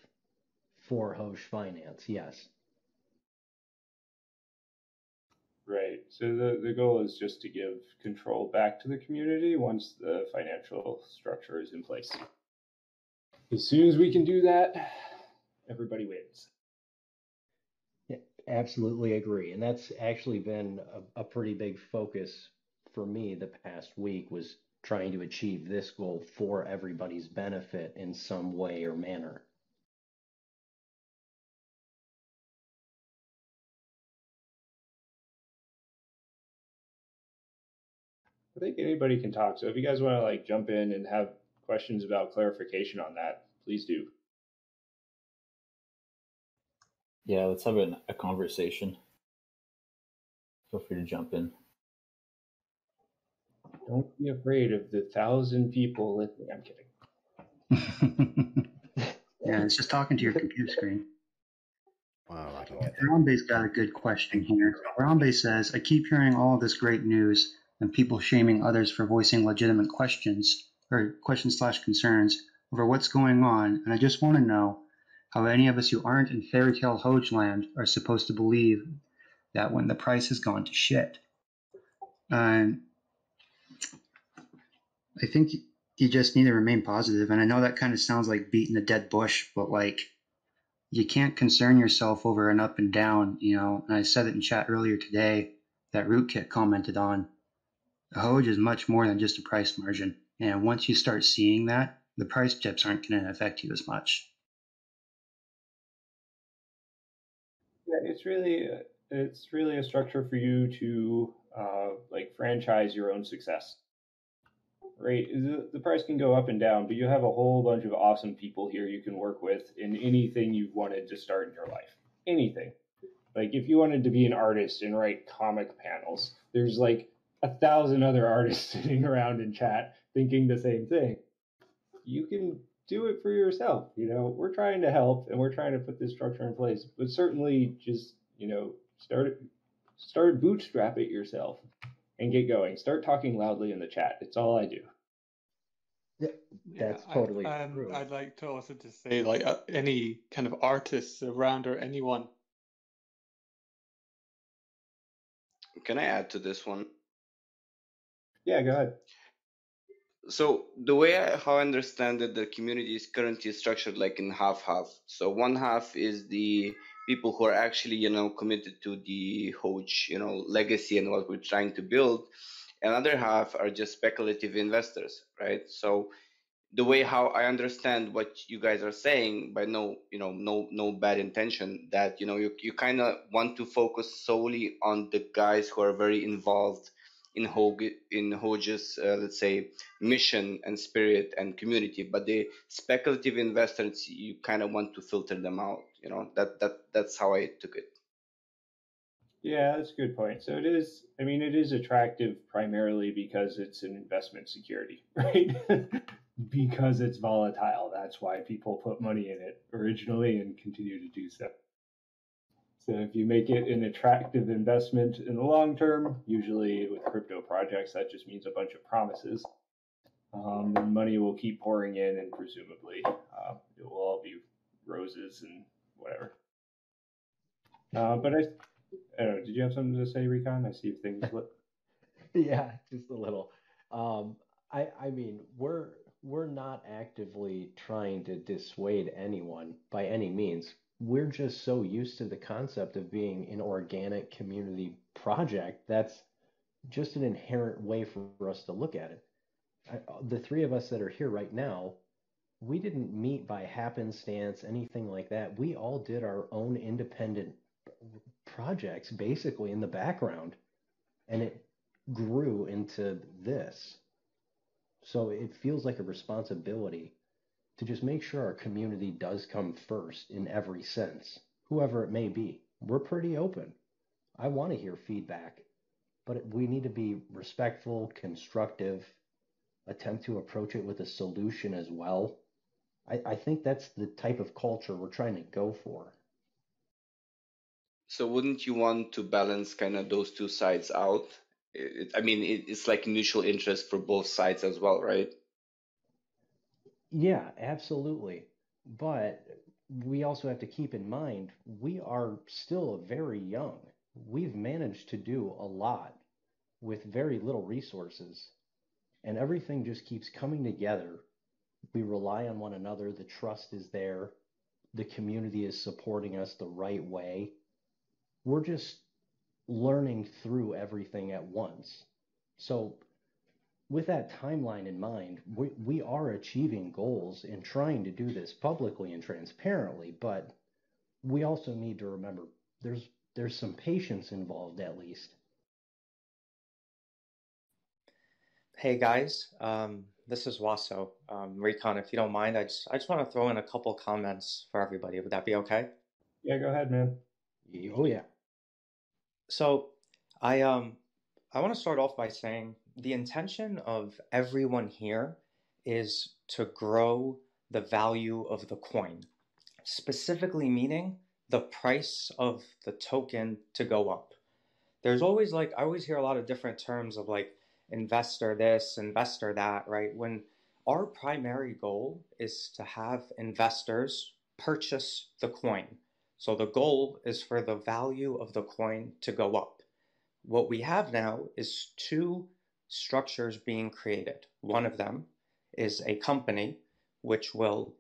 Speaker 6: for hoge.finance. Yes.
Speaker 1: Right. So the goal is just to give control back to the community once the financial structure is in place. As soon as we can do that, everybody wins.
Speaker 6: Yeah, absolutely agree. And that's actually been a pretty big focus for me the past week, was trying to achieve this goal for everybody's benefit in some way or manner.
Speaker 1: I think anybody can talk. So if you guys want to like jump in and have questions about clarification on that, please do.
Speaker 5: Yeah, let's have a conversation. Feel free to jump in.
Speaker 1: Don't be afraid of the 1,000 people listening. I'm kidding.
Speaker 2: Yeah, it's just talking to your computer screen.
Speaker 7: Wow, I can get that.
Speaker 2: Harambe's got a good question here. Harambe says, I keep hearing all this great news and people shaming others for voicing legitimate questions or questions/concerns over what's going on, and I just want to know how any of us who aren't in fairy tale Hoge land are supposed to believe that when the price has gone to shit. I think you just need to remain positive, and I know that kind of sounds like beating a dead bush, but like, you can't concern yourself over an up and down, you know, and I said it in chat earlier today that Rootkit commented on. Hoge is much more than just a price margin, and once you start seeing that, the price dips aren't going to affect you as much.
Speaker 1: Yeah, it's really a structure for you to like franchise your own success. Right, the price can go up and down, but you have a whole bunch of awesome people here you can work with in anything you've wanted to start in your life. Anything. Like if you wanted to be an artist and write comic panels, there's like 1,000 other artists sitting around in chat thinking the same thing. You can do it for yourself. You know, we're trying to help and we're trying to put this structure in place, but certainly just, you know, start bootstrap it yourself and get going. Start talking loudly in the chat. It's all I do.
Speaker 6: That's totally true.
Speaker 8: I'd like to also just say, like, any kind of artists around or anyone.
Speaker 3: Can I add to this one?
Speaker 1: Yeah, go ahead.
Speaker 3: So the way how I understand it, the community is currently structured like in half-half. So one half is the people who are actually, you know, committed to the Hoge, you know, legacy and what we're trying to build. Another half are just speculative investors, right? So the way how I understand what you guys are saying, by no bad intention, that, you know, you kind of want to focus solely on the guys who are very involved in Hoge's, let's say, mission and spirit and community, but the speculative investors, you kind of want to filter them out. You know, that's how I took it.
Speaker 1: Yeah, that's a good point. So it is attractive primarily because it's an investment security, right? Because it's volatile. That's why people put money in it originally and continue to do so. So if you make it an attractive investment in the long term, usually with crypto projects, that just means a bunch of promises. Then money will keep pouring in, and presumably it will all be roses and whatever. But I don't know, did you have something to say, Recon? I see if things look.
Speaker 6: Yeah, just a little. I mean, we're not actively trying to dissuade anyone by any means. We're just so used to the concept of being an organic community project. That's just an inherent way for us to look at it. The three of us that are here right now, we didn't meet by happenstance, anything like that. We all did our own independent projects basically in the background, and it grew into this. So it feels like a responsibility to just make sure our community does come first in every sense, whoever it may be. We're pretty open. I want to hear feedback, but we need to be respectful, constructive, attempt to approach it with a solution as well. I think that's the type of culture we're trying to go for.
Speaker 3: So wouldn't you want to balance kind of those two sides out? It's like mutual interest for both sides as well, right?
Speaker 6: Yeah, absolutely. But we also have to keep in mind we are still very young. We've managed to do a lot with very little resources, and everything just keeps coming together. We rely on one another, the trust is there, the community is supporting us the right way. We're just learning through everything at once. So with that timeline in mind, we are achieving goals and trying to do this publicly and transparently, but we also need to remember there's some patience involved at least.
Speaker 9: Hey guys, this is Waso. Recon, if you don't mind, I just want to throw in a couple comments for everybody. Would that be okay?
Speaker 1: Yeah, go ahead, man.
Speaker 6: Oh yeah.
Speaker 9: So I want to start off by saying the intention of everyone here is to grow the value of the coin, specifically meaning the price of the token to go up. There's always I always hear a lot of different terms of investor this, investor that, right? When our primary goal is to have investors purchase the coin. So the goal is for the value of the coin to go up. What we have now is two structures being created. One of them is a company which will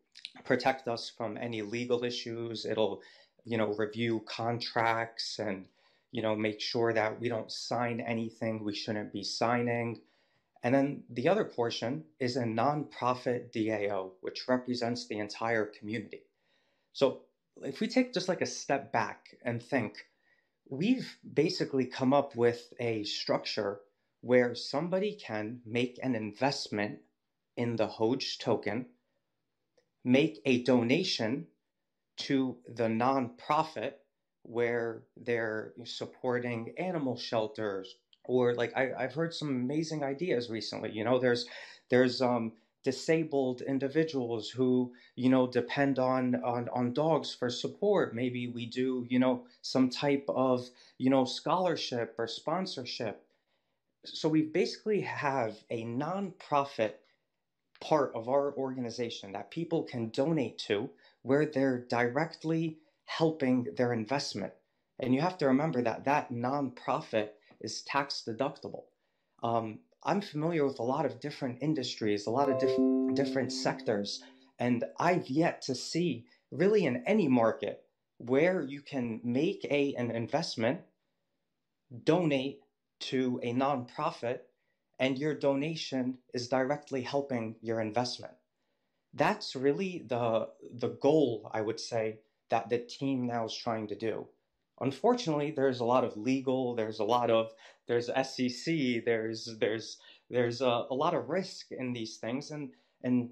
Speaker 9: protect us from any legal issues. It'll, review contracts and, make sure that we don't sign anything we shouldn't be signing. And then the other portion is a nonprofit DAO, which represents the entire community. So if we take just a step back and think, we've basically come up with a structure where somebody can make an investment in the Hoge token, make a donation to the nonprofit where they're supporting animal shelters, or I've heard some amazing ideas recently. There's disabled individuals who depend on dogs for support. Maybe we do some type of scholarship or sponsorship. So we basically have a nonprofit part of our organization that people can donate to, where they're directly helping their investment. And you have to remember that that nonprofit is tax deductible. I'm familiar with a lot of different industries, a lot of different sectors, and I've yet to see really in any market where you can make an investment, donate to a nonprofit, and your donation is directly helping your investment. That's really the goal, I would say, that the team now is trying to do. Unfortunately, there's a lot of legal, there's SEC, there's a lot of risk in these things, and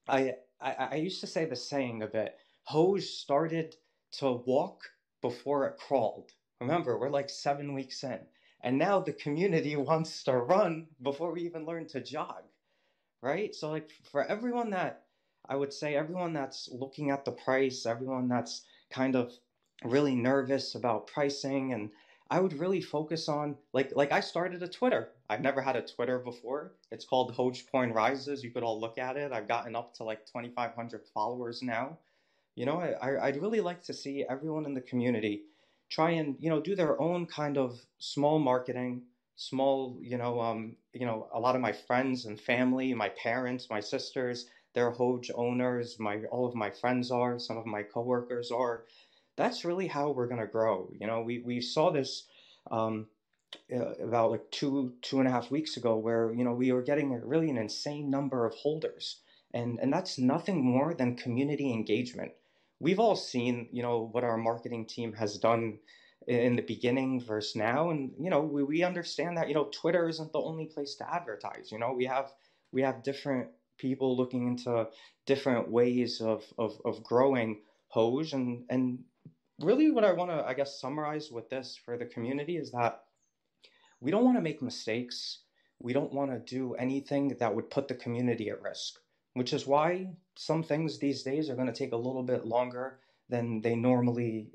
Speaker 9: I used to say the saying of it: Hoge started to walk before it crawled. Remember, we're 7 weeks in, and now the community wants to run before we even learn to jog, right? So for everyone that, I would say, everyone that's looking at the price, everyone that's kind of really nervous about pricing, and I would really focus on, I started a Twitter. I've never had a Twitter before. It's called Hogecoin Rises. You could all look at it. I've gotten up to 2,500 followers now. I'd really like to see everyone in the community try and, do their own kind of small marketing, small, a lot of my friends and family, my parents, my sisters, they're Hoge owners. All of my friends are, some of my coworkers are. That's really how we're going to grow. We saw this about 2.5 weeks ago, where we were getting really an insane number of holders, and that's nothing more than community engagement. We've all seen what our marketing team has done in the beginning versus now, and we understand that Twitter isn't the only place to advertise. We have different people looking into different ways of growing Hoge, and really what I want to, I guess, summarize with this for the community is that we don't want to make mistakes. We don't want to do anything that would put the community at risk, which is why some things these days are going to take a little bit longer than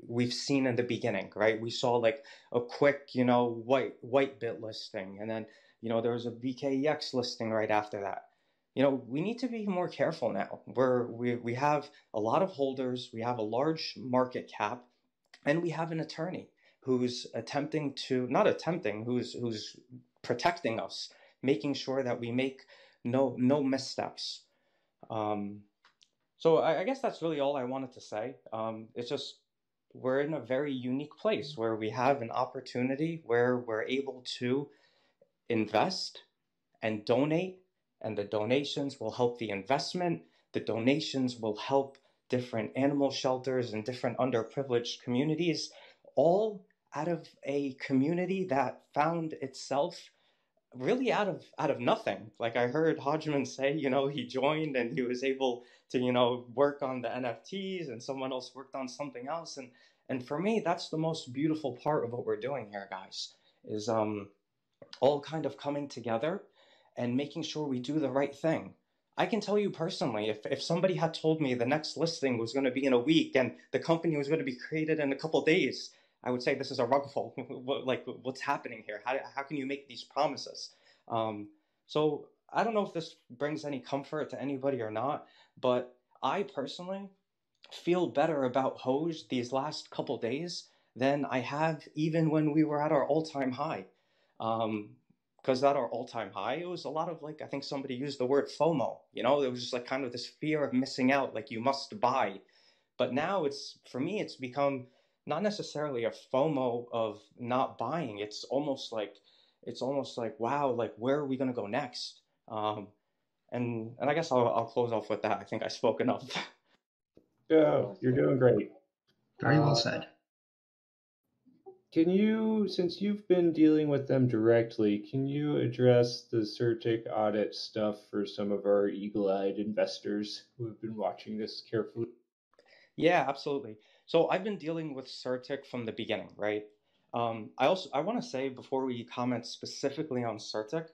Speaker 9: we've seen in the beginning, right? We saw a quick, white bit listing, and then, there was a BKEX listing right after that. We need to be more careful now. We have a lot of holders, we have a large market cap, and we have an attorney who's who's protecting us, making sure that we make no missteps. So I guess that's really all I wanted to say. It's just, we're in a very unique place where we have an opportunity where we're able to invest and donate, and the donations will help the investment. The donations will help different animal shelters and different underprivileged communities, all out of a community that found itself really out of nothing. I heard Hodgman say, he joined and he was able to, work on the NFTs, and someone else worked on something else. And for me, that's the most beautiful part of what we're doing here, guys, is all kind of coming together and making sure we do the right thing. I can tell you personally, if somebody had told me the next listing was going to be in a week and the company was going to be created in a couple of days, I would say this is a rug pull. Like, what's happening here? How can you make these promises? So I don't know if this brings any comfort to anybody or not, but I personally feel better about Hoge these last couple days than I have even when we were at our all-time high. Because at our all-time high, it was a lot of, like, I think somebody used the word FOMO. You know, it was just like kind of this fear of missing out, like you must buy. But now for me, it's become not necessarily a FOMO of not buying. It's almost like, wow, like, where are we going to go next? And I guess I'll close off with that. I think I spoke enough.
Speaker 1: Yeah, you're doing great.
Speaker 2: Very well said.
Speaker 1: Can you, since you've been dealing with them directly, can you address the Certik audit stuff for some of our eagle-eyed investors who have been watching this carefully?
Speaker 9: Yeah, absolutely. So I've been dealing with Certik from the beginning, right? I want to say before we comment specifically on Certik,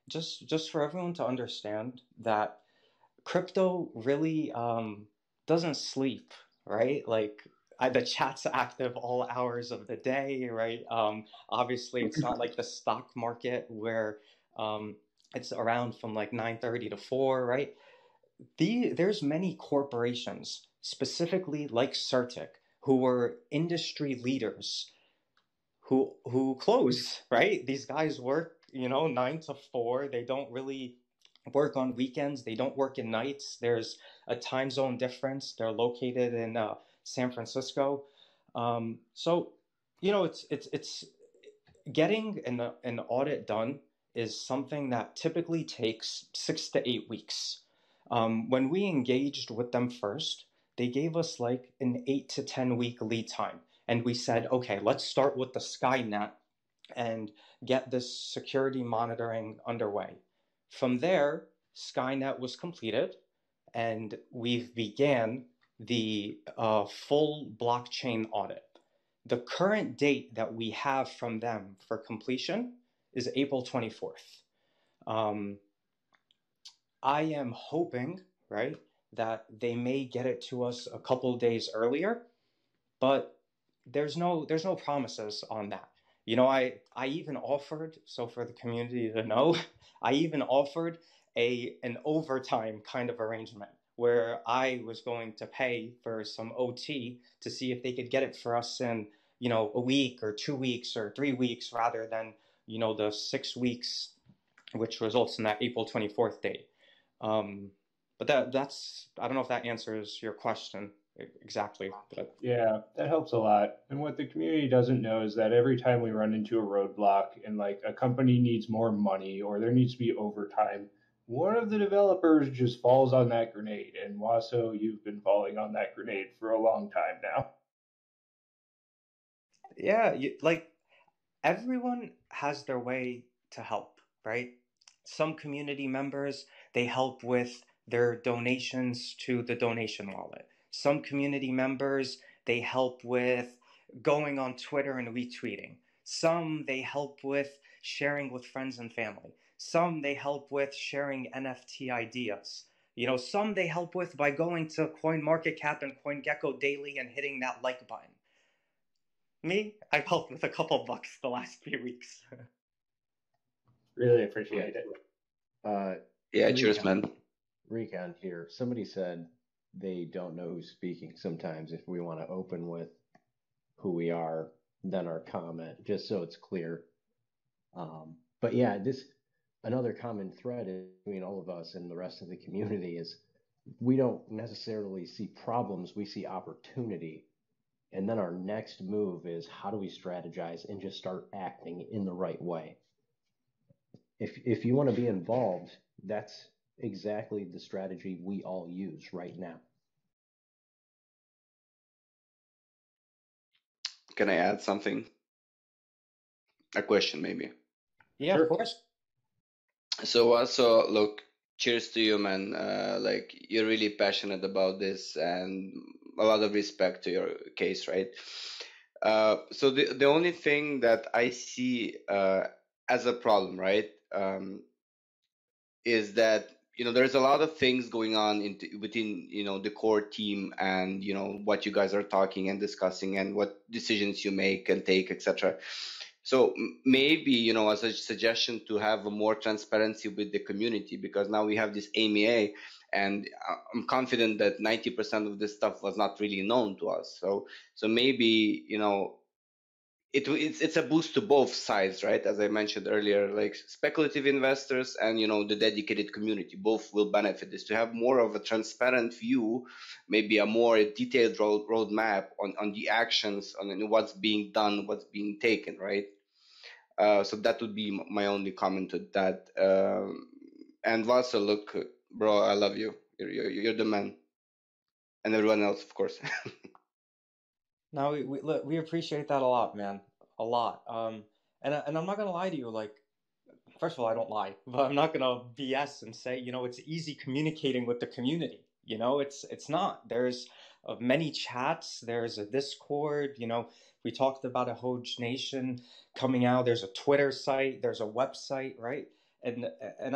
Speaker 9: just for everyone to understand that crypto really doesn't sleep, right? Like, the chat's active all hours of the day, right? Obviously, it's not like the stock market where it's around from like 9:30 to 4, right? There's many corporations, specifically like Certik, who were industry leaders who close, right? These guys work, 9 to 4. They don't really work on weekends. They don't work in nights. There's a time zone difference. They're located in San Francisco. So, it's getting an audit done is something that typically takes 6 to 8 weeks. When we engaged with them first, they gave us like an 8 to 10 week lead time. And we said, okay, let's start with the Skynet and get this security monitoring underway. From there, Skynet was completed, and we've began the full blockchain audit. The current date that we have from them for completion is April 24th. I am hoping, right, that they may get it to us a couple days earlier, but there's no promises on that. I even offered, so for the community to know, I even offered an overtime kind of arrangement where I was going to pay for some OT to see if they could get it for us in, a week or 2 weeks or 3 weeks rather than, the 6 weeks, which results in that April 24th date. But that's, I don't know if that answers your question exactly. But
Speaker 1: Yeah, that helps a lot. And what the community doesn't know is that every time we run into a roadblock and like a company needs more money or there needs to be overtime, one of the developers just falls on that grenade. And Waso, you've been falling on that grenade for a long time now.
Speaker 9: yeah, like, everyone has their way to help, right? Some community members, they help with their donations to the donation wallet. Some community members, they help with going on Twitter and retweeting. Some they help with sharing with friends and family. Some they help with sharing NFT ideas. Some they help with by going to CoinMarketCap and CoinGecko daily and hitting that like button. Me, I've helped with a couple bucks the last few weeks.
Speaker 1: Really appreciate it.
Speaker 3: Yeah, cheers, man.
Speaker 6: Recon here. Somebody said they don't know who's speaking sometimes. If we want to open with who we are, then our comment, just so it's clear. But yeah, another common thread between all of us and the rest of the community is we don't necessarily see problems, we see opportunity. And then our next move is how do we strategize and just start acting in the right way? If you want to be involved, that's exactly the strategy we all use right now.
Speaker 3: Can I add something? A question, maybe.
Speaker 9: Yeah,
Speaker 1: Sure.
Speaker 9: of course.
Speaker 3: So also, look, cheers to you, man. Like, you're really passionate about this, and a lot of respect to your case, right? So the only thing that I see as a problem, right, is that there's a lot of things going on within, the core team, and, what you guys are talking and discussing and what decisions you make and take, etc. So maybe, as a suggestion, to have a more transparency with the community, because now we have this AMA, and I'm confident that 90% of this stuff was not really known to us. So maybe, it's a boost to both sides, right? As I mentioned earlier, like speculative investors and, the dedicated community, both will benefit. Is to have more of a transparent view, maybe a more detailed roadmap on the actions, on what's being done, what's being taken, right? So that would be my only comment to that. And Vasa, look, bro, I love you. You're the man, and everyone else, of course.
Speaker 9: No, we appreciate that a lot, man, a lot. And I'm not gonna lie to you. Like, first of all, I don't lie, but I'm not gonna BS and say, it's easy communicating with the community. It's not. There's many chats. There's a Discord. We talked about a Hoge Nation coming out. There's a Twitter site. There's a website, right? And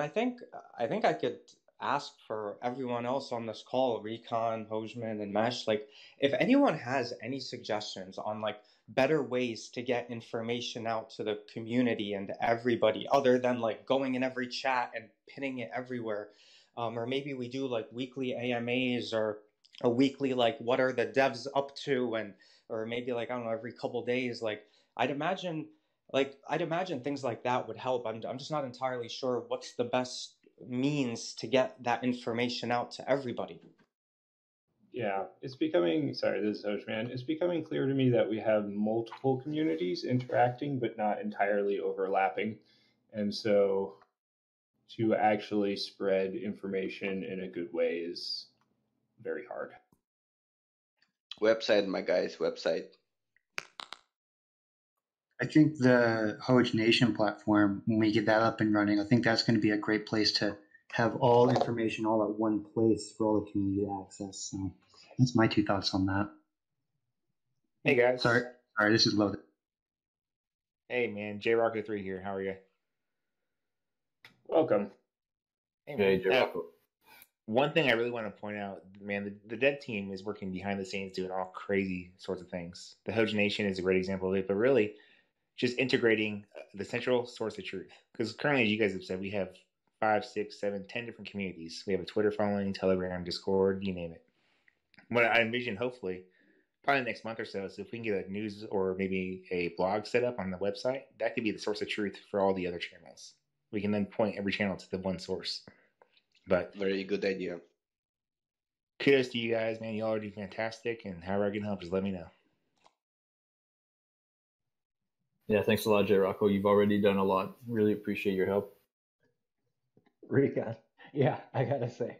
Speaker 9: I think I could ask for everyone else on this call, Recon, Hogeman, and Mesh, like, if anyone has any suggestions on like better ways to get information out to the community and everybody, other than like going in every chat and pinning it everywhere, or maybe we do like weekly AMAs, or a weekly like what are the devs up to, and or maybe like, I don't know, every couple days, like I'd imagine things like that would help. I'm just not entirely sure what's the best means to get that information out to everybody.
Speaker 1: Yeah, it's becoming, sorry, this is Hogeman. It's becoming clear to me that we have multiple communities interacting, but not entirely overlapping. And so to actually spread information in a good way is very hard.
Speaker 3: Website, my guys, website.
Speaker 2: I think the Hoge Nation platform, when we get that up and running, I think that's going to be a great place to have all information all at one place for all the community to access. So that's my 2 thoughts on that.
Speaker 10: Hey guys.
Speaker 2: Sorry, this is loaded.
Speaker 10: Hey man, JRocker3 here. How are you?
Speaker 1: Welcome.
Speaker 10: Hey man. One thing I really want to point out, man, the dev team is working behind the scenes doing all crazy sorts of things. The Hoge Nation is a great example of it, but really just integrating the central source of truth. Because currently, as you guys have said, we have 5, 6, 7, 10 different communities. We have a Twitter following, Telegram, Discord, you name it. What I envision, hopefully, probably next month or so, is if we can get a news or maybe a blog set up on the website, that could be the source of truth for all the other channels. We can then point every channel to the one source. But
Speaker 3: very good idea.
Speaker 10: Kudos to you guys, man. You all are doing fantastic, and however I can help, just let me know.
Speaker 5: Yeah, thanks a lot, J. Rocco. You've already done a lot. Really appreciate your help.
Speaker 6: Recon. Yeah, I gotta say,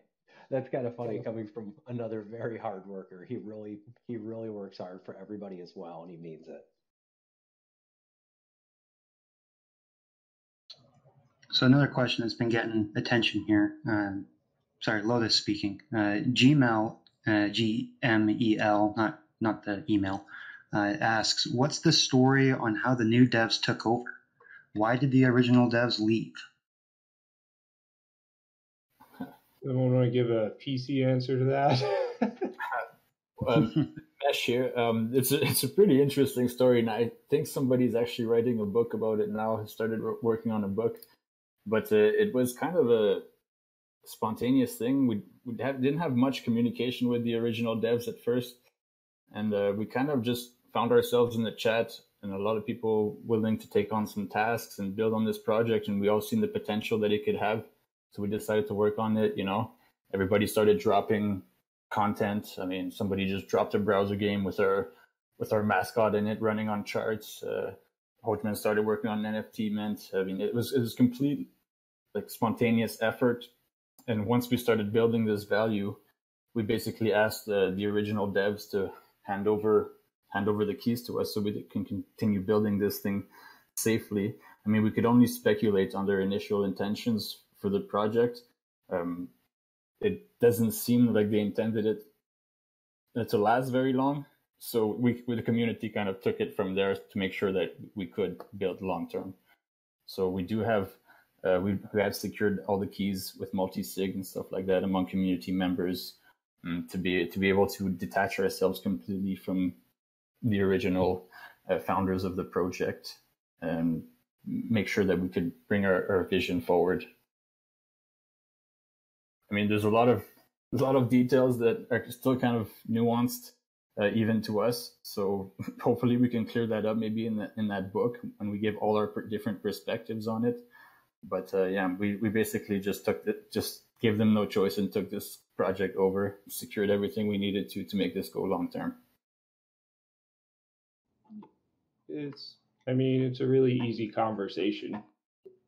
Speaker 6: that's kind of funny coming from another very hard worker. He really works hard for everybody as well, and he means it.
Speaker 2: So another question that's been getting attention here. Sorry, Lotus speaking. Gmail, GMEL, not the email, asks, what's the story on how the new devs took over? Why did the original devs leave?
Speaker 1: Someone want to give a PC answer to that?
Speaker 5: Mesh here. It's a pretty interesting story, and I think somebody's actually writing a book about it now. Has started working on a book, but it was kind of a spontaneous thing. We didn't have much communication with the original devs at first, and we kind of just found ourselves in the chat, and a lot of people willing to take on some tasks and build on this project, and we all seen the potential that it could have. So we decided to work on it. Everybody started dropping content. I mean, somebody just dropped a browser game with our mascot in it running on charts. Hogeman started working on NFT Mint. I mean, it was complete like spontaneous effort. And once we started building this value, we basically asked the original devs to hand over the keys to us so we can continue building this thing safely. I mean, we could only speculate on their initial intentions for the project. It doesn't seem like they intended it to last very long. So the community kind of took it from there to make sure that we could build long term. So we do have we have secured all the keys with multi-sig and stuff like that among community members, to be able to detach ourselves completely from the original founders of the project and make sure that we could bring our vision forward. I mean, there's a lot of details that are still kind of nuanced, even to us. So hopefully we can clear that up maybe in that book when we give all our different perspectives on it. But we basically just gave them no choice and took this project over, secured everything we needed to make this go long term.
Speaker 1: It's a really easy conversation.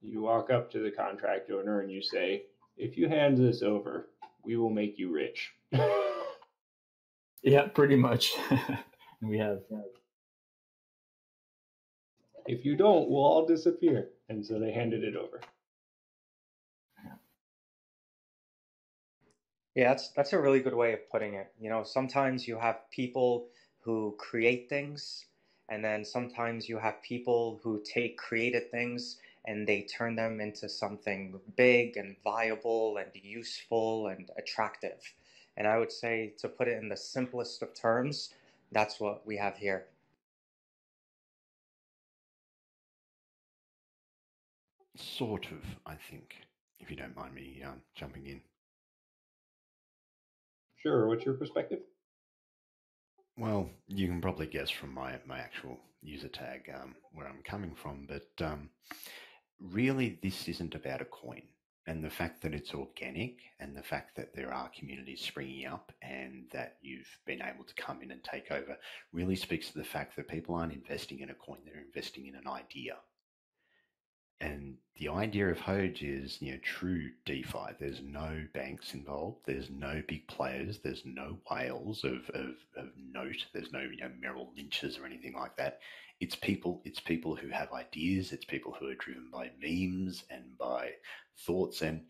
Speaker 1: You walk up to the contract owner and you say, if you hand this over, we will make you rich.
Speaker 5: Yeah, pretty much. We have.
Speaker 1: If you don't, we'll all disappear. And so they handed it over.
Speaker 9: Yeah, that's a really good way of putting it. You know, sometimes you have people who create things, and then sometimes you have people who take created things and they turn them into something big and viable and useful and attractive. And I would say, to put it in the simplest of terms, that's what we have here.
Speaker 7: Sort of, I think, if you don't mind me jumping in.
Speaker 1: Sure, what's your perspective?
Speaker 7: Well, you can probably guess from my actual user tag where I'm coming from, but really this isn't about a coin. And the fact that it's organic and the fact that there are communities springing up and that you've been able to come in and take over really speaks to the fact that people aren't investing in a coin, they're investing in an idea. And the idea of Hoge is, true DeFi. There's no banks involved. There's no big players. There's no whales of note. There's no, Merrill Lynch's or anything like that. It's people who have ideas. It's people who are driven by memes and by thoughts. And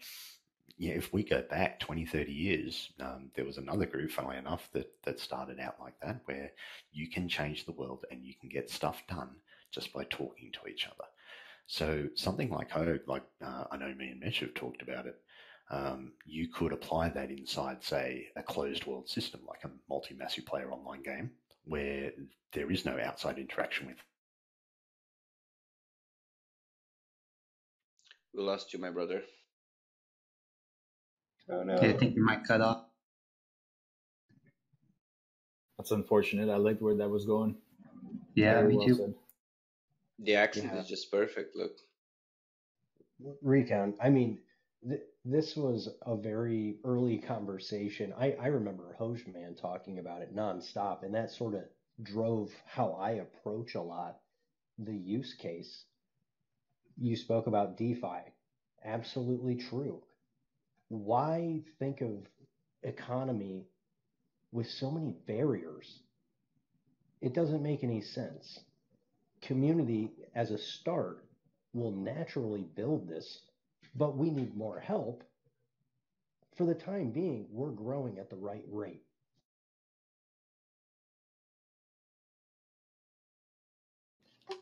Speaker 7: if we go back 20, 30 years, there was another group, funnily enough, that started out like that, where you can change the world and you can get stuff done just by talking to each other. So something like Hoge, I know me and Mesh have talked about it, you could apply that inside, say, a closed world system, like a multi-massive player online game, where there is no outside interaction with.
Speaker 3: We lost you, my brother.
Speaker 1: Oh no.
Speaker 2: Yeah, I think you might cut off.
Speaker 5: That's unfortunate. I liked where that was going.
Speaker 2: Yeah,
Speaker 5: Very
Speaker 2: me
Speaker 5: well
Speaker 2: too.
Speaker 5: said.
Speaker 3: The accent is just perfect. Look.
Speaker 6: Recount. This was a very early conversation. I remember Hoge Man talking about it nonstop, and that sort of drove how I approach a lot the use case. You spoke about DeFi. Absolutely true. Why think of economy with so many barriers? It doesn't make any sense. Community, as a start, will naturally build this, but we need more help. For the time being, we're growing at the right rate.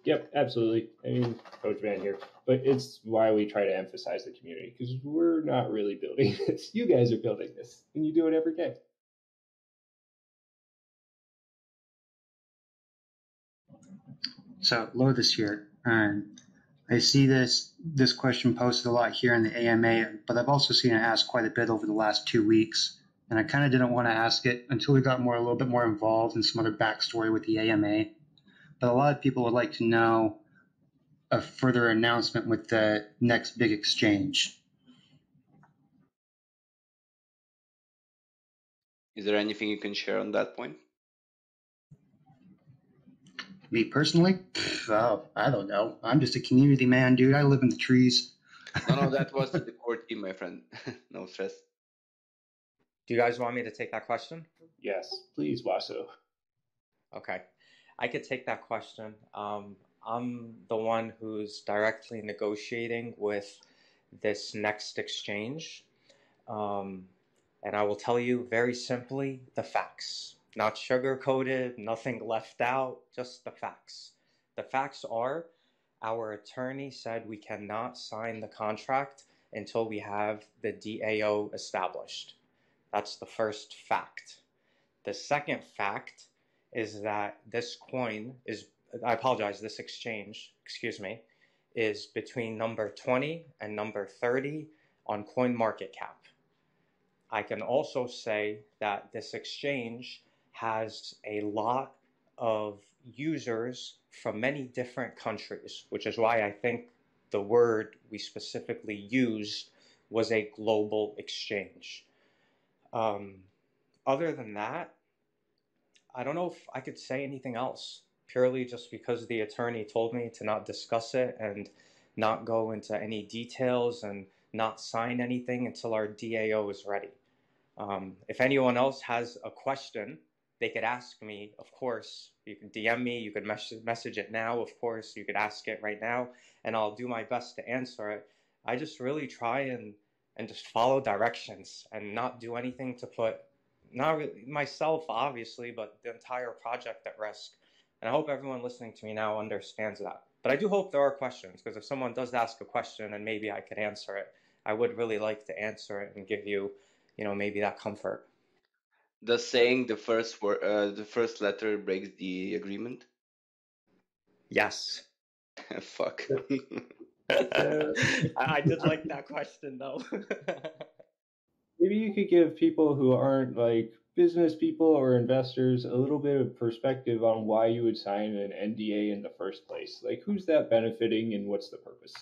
Speaker 1: Yep, absolutely. Coach Van here. But it's why we try to emphasize the community, because we're not really building this. You guys are building this, and you do it every day.
Speaker 2: So Lotus here. I see this question posted a lot here in the AMA, but I've also seen it asked quite a bit over the last 2 weeks. And I kind of didn't want to ask it until we got a little bit more involved in some other backstory with the AMA. But a lot of people would like to know a further announcement with the next big exchange.
Speaker 3: Is there anything you can share on that point?
Speaker 2: Me personally? I don't know. I'm just a community man, dude. I live in the trees.
Speaker 3: No, that was the core team, my friend. No stress.
Speaker 9: Do you guys want me to take that question?
Speaker 1: Yes, please, Waso.
Speaker 9: Okay, I could take that question. I'm the one who's directly negotiating with this next exchange. And I will tell you very simply the facts. Not sugar-coated, nothing left out, just the facts. The facts are, our attorney said we cannot sign the contract until we have the DAO established. That's the first fact. The second fact is that this coin is, I apologize, this exchange, excuse me, is between number 20 and number 30 on CoinMarketCap. I can also say that this exchange has a lot of users from many different countries, which is why I think the word we specifically used was a global exchange. Other than that, I don't know if I could say anything else, purely just because the attorney told me to not discuss it and not go into any details and not sign anything until our DAO is ready. If anyone else has a question, they could ask me, of course. You can DM me, you could message it now, of course. You could ask it right now, and I'll do my best to answer it. I just really try and just follow directions and not do anything to put, not really myself, obviously, but the entire project at risk. And I hope everyone listening to me now understands that. But I do hope there are questions, because if someone does ask a question and maybe I could answer it, I would really like to answer it and give you, maybe that comfort.
Speaker 3: Does saying the first letter breaks the agreement?
Speaker 9: Yes.
Speaker 3: Fuck.
Speaker 9: I did like that question, though.
Speaker 1: Maybe you could give people who aren't like business people or investors a little bit of perspective on why you would sign an NDA in the first place. Like, who's that benefiting and what's the purpose?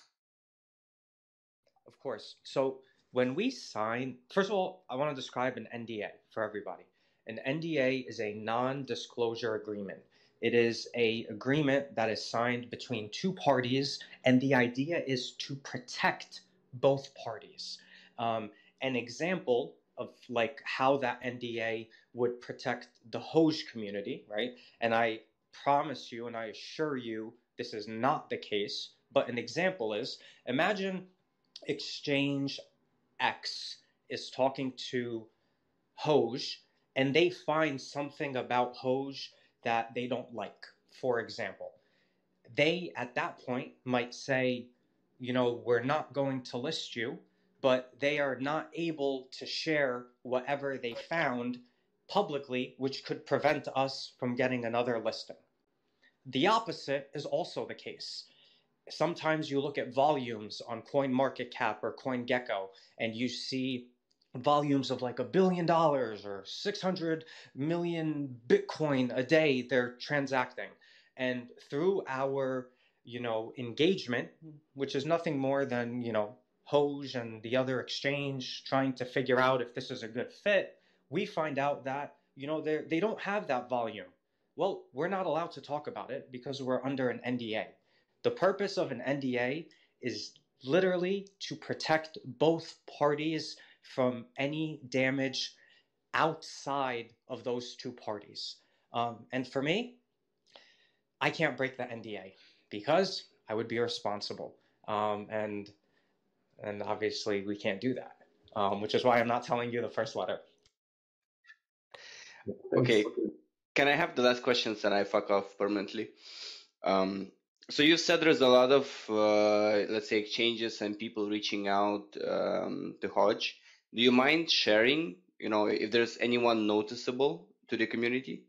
Speaker 9: Of course. So when we sign, first of all, I want to describe an NDA for everybody. An NDA is a non-disclosure agreement. It is an agreement that is signed between two parties, and the idea is to protect both parties. An example of like how that NDA would protect the hoge community, right? And I promise you and I assure you this is not the case, but an example is, imagine exchange X is talking to hoge and they find something about hoge that they don't like. For example, they at that point might say, we're not going to list you, but they are not able to share whatever they found publicly, which could prevent us from getting another listing. The opposite is also the case. Sometimes you look at volumes on CoinMarketCap or CoinGecko, and you see volumes of like $1 billion or 600 million Bitcoin a day they're transacting. And through our, engagement, which is nothing more than, hoge and the other exchange trying to figure out if this is a good fit, we find out that, they don't have that volume. Well, we're not allowed to talk about it because we're under an NDA. The purpose of an NDA is literally to protect both parties from any damage outside of those two parties. And for me, I can't break the NDA because I would be irresponsible. And obviously we can't do that, which is why I'm not telling you the first letter.
Speaker 3: Okay. Can I have the last questions and I fuck off permanently? So you said there's a lot of, let's say, exchanges and people reaching out to Hodge. Do you mind sharing, if there's anyone noticeable to the community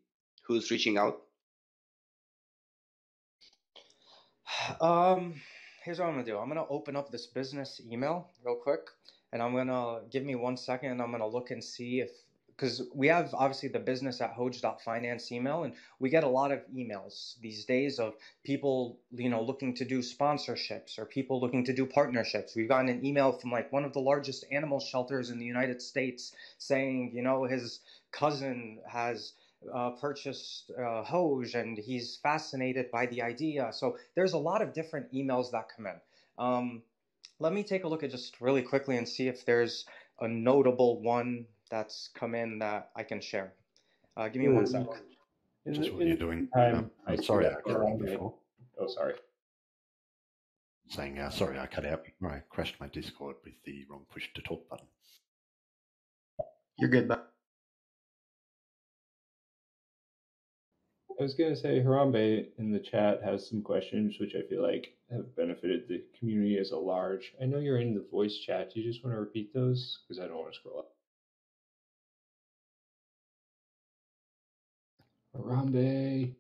Speaker 3: who's reaching out?
Speaker 9: Here's what I'm going to do. I'm going to open up this business email real quick, and I'm going to, give me 1 second, and I'm going to look and see if, because we have obviously the business at hoge.finance email, and we get a lot of emails these days of people, looking to do sponsorships or people looking to do partnerships. We've gotten an email from like one of the largest animal shelters in the United States saying, his cousin has purchased hoge and he's fascinated by the idea. So there's a lot of different emails that come in. Let me take a look at just really quickly and see if there's a notable one that's come in that I can share. Give me 1 sec.
Speaker 7: Just what you're doing.
Speaker 1: I'm
Speaker 7: sorry, I cut out before.
Speaker 1: Oh, sorry.
Speaker 7: Saying, sorry, I cut out. I crashed my Discord with the wrong push to talk button.
Speaker 2: You're good, bud.
Speaker 1: I was going to say Harambe in the chat has some questions which I feel like have benefited the community as a large. I know you're in the voice chat. Do you just want to repeat those? Because I don't want to scroll up. Harambe.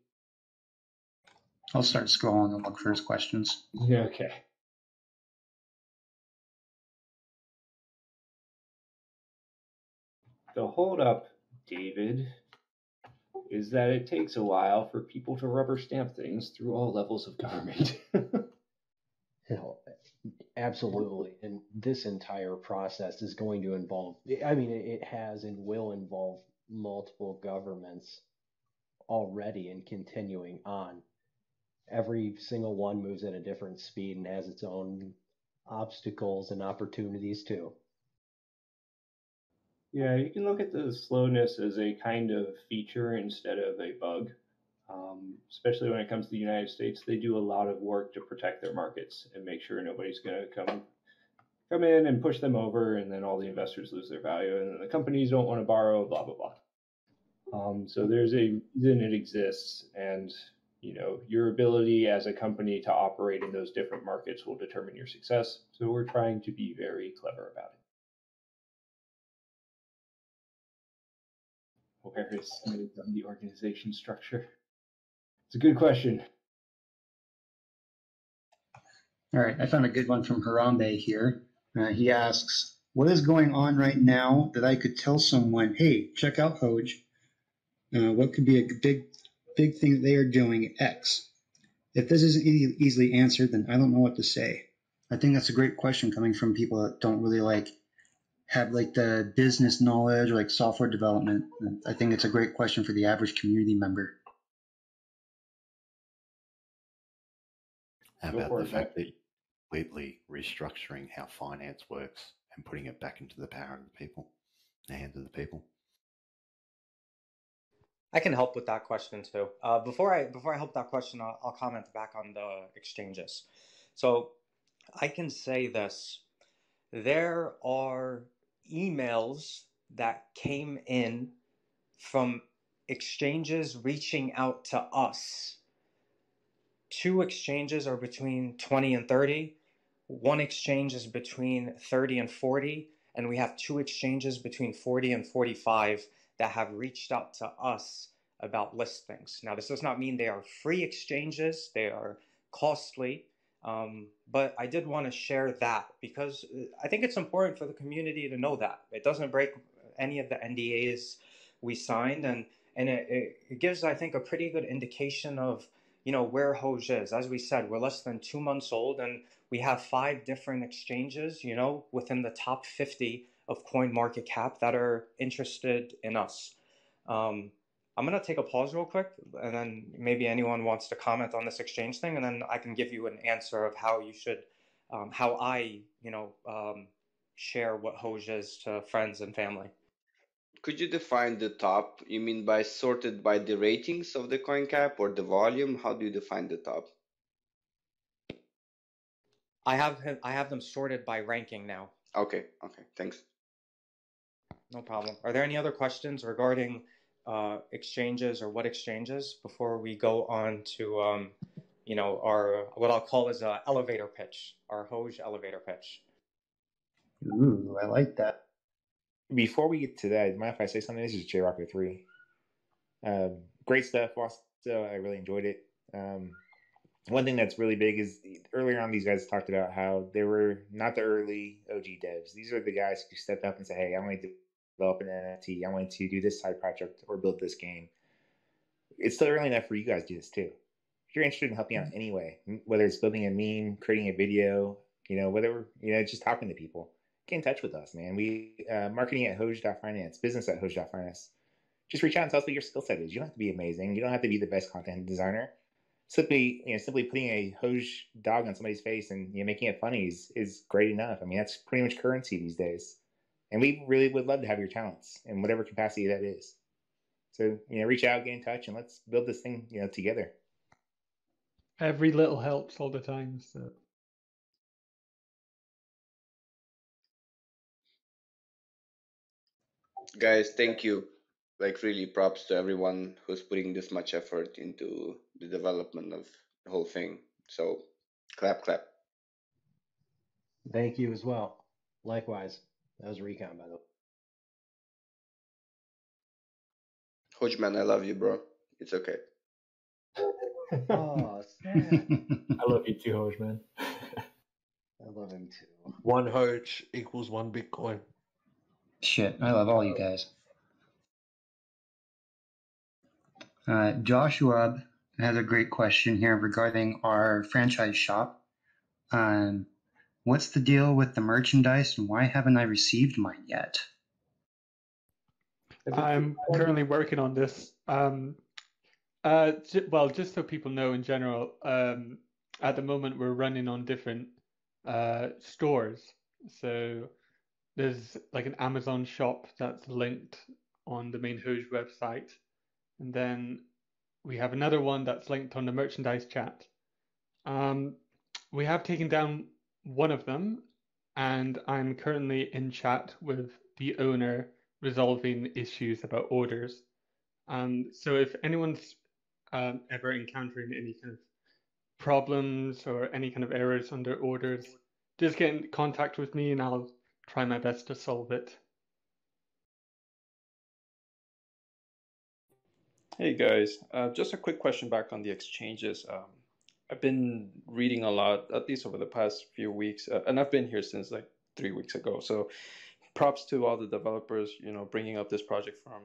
Speaker 2: I'll start scrolling and look for his questions.
Speaker 1: Yeah, okay. The holdup, David, is that it takes a while for people to rubber stamp things through all levels of government.
Speaker 6: Absolutely. And this entire process is going to involve, I mean, it has and will involve multiple governments already and continuing on. Every single one moves at a different speed and has its own obstacles and opportunities too.
Speaker 1: Yeah, you can look at the slowness as a kind of feature instead of a bug. Especially when it comes to the United States, they do a lot of work to protect their markets and make sure nobody's going to come in and push them over, and then all the investors lose their value, and then the companies don't want to borrow, blah blah blah. So there's a reason it exists, and your ability as a company to operate in those different markets will determine your success. So we're trying to be very clever about it. Where is the organization structure? It's a good question.
Speaker 2: All right, I found a good one from Harambe here. He asks, what is going on right now that I could tell someone, hey, check out Hoge. What could be a big thing that they are doing, X? If this isn't easily answered, then I don't know what to say. I think that's a great question coming from people that don't really have the business knowledge or software development. I think it's a great question for the average community member.
Speaker 7: How about the fact that you're completely restructuring how finance works and putting it back into the power of the people, the hands of the people?
Speaker 9: I can help with that question too. Before I help that question, I'll comment back on the exchanges. So I can say this: there are emails that came in from exchanges reaching out to us. 2 exchanges are between 20 and 30. 1 exchange is between 30 and 40, and we have 2 exchanges between 40 and 45 that have reached out to us about listings. Now, this does not mean they are free exchanges. They are costly, but I did want to share that because I think it's important for the community to know that. It doesn't break any of the NDAs we signed, and it gives, I think, a pretty good indication of where Hoge is. As we said, we're less than 2 months old, and we have 5 different exchanges, within the top 50 of CoinMarketCap that are interested in us. I'm going to take a pause real quick, and then maybe anyone wants to comment on this exchange thing, and then I can give you an answer of how you should, how I, share what Hoge is to friends and family.
Speaker 3: Could you define the top? You mean by sorted by the ratings of the coin cap or the volume? How do you define the top?
Speaker 9: I have them sorted by ranking now.
Speaker 3: Okay, thanks.
Speaker 9: No problem. Are there any other questions regarding exchanges or what exchanges before we go on to our what I'll call as a elevator pitch, our Hoge elevator pitch?
Speaker 2: Ooh, I like that.
Speaker 10: Before we get to that, mind if I say something? This is JRocker3. Great stuff. Also, I really enjoyed it. One thing that's really big is earlier on, these guys talked about how they were not the early OG devs. These are the guys who stepped up and said, hey, I'm going to develop an NFT. I'm going to do this side project or build this game. It's still early enough for you guys to do this too. If you're interested in helping out anyway, whether it's building a meme, creating a video, whatever, just talking to people, get in touch with us, man. We marketing at hoge.finance, business at hoge.finance. Just reach out and tell us what your skill set is. You don't have to be amazing. You don't have to be the best content designer. Simply putting a Hoge dog on somebody's face and making it funny is great enough. I mean, that's pretty much currency these days. And we really would love to have your talents in whatever capacity that is. So, reach out, get in touch, and let's build this thing, together.
Speaker 8: Every little helps all the time. So.
Speaker 3: Guys, thank you. Like, really props to everyone who's putting this much effort into the development of the whole thing. So clap, clap.
Speaker 6: Thank you as well. Likewise. That was Recon, by the way.
Speaker 3: Hoge man, I love you, bro. It's okay.
Speaker 6: Oh, snap.
Speaker 5: I love you too, Hoge, man.
Speaker 6: I love him too.
Speaker 11: One Hoge equals one Bitcoin.
Speaker 2: Shit, I love all you guys. Joshua has a great question here regarding our franchise shop. What's the deal with the merchandise and why haven't I received mine yet?
Speaker 8: I'm currently working on this. Well, just so people know in general, at the moment we're running on different stores. So there's like an Amazon shop that's linked on the main Hoge website. And then we have another one that's linked on the merchandise chat. We have taken down one of them, and I'm currently in chat with the owner resolving issues about orders. So if anyone's ever encountering any kind of problems or any kind of errors under orders, just get in contact with me and I'll try my best to solve it.
Speaker 12: Hey guys, just a quick question back on the exchanges. I've been reading a lot, at least over the past few weeks, and I've been here since like 3 weeks ago. So props to all the developers, bringing up this project from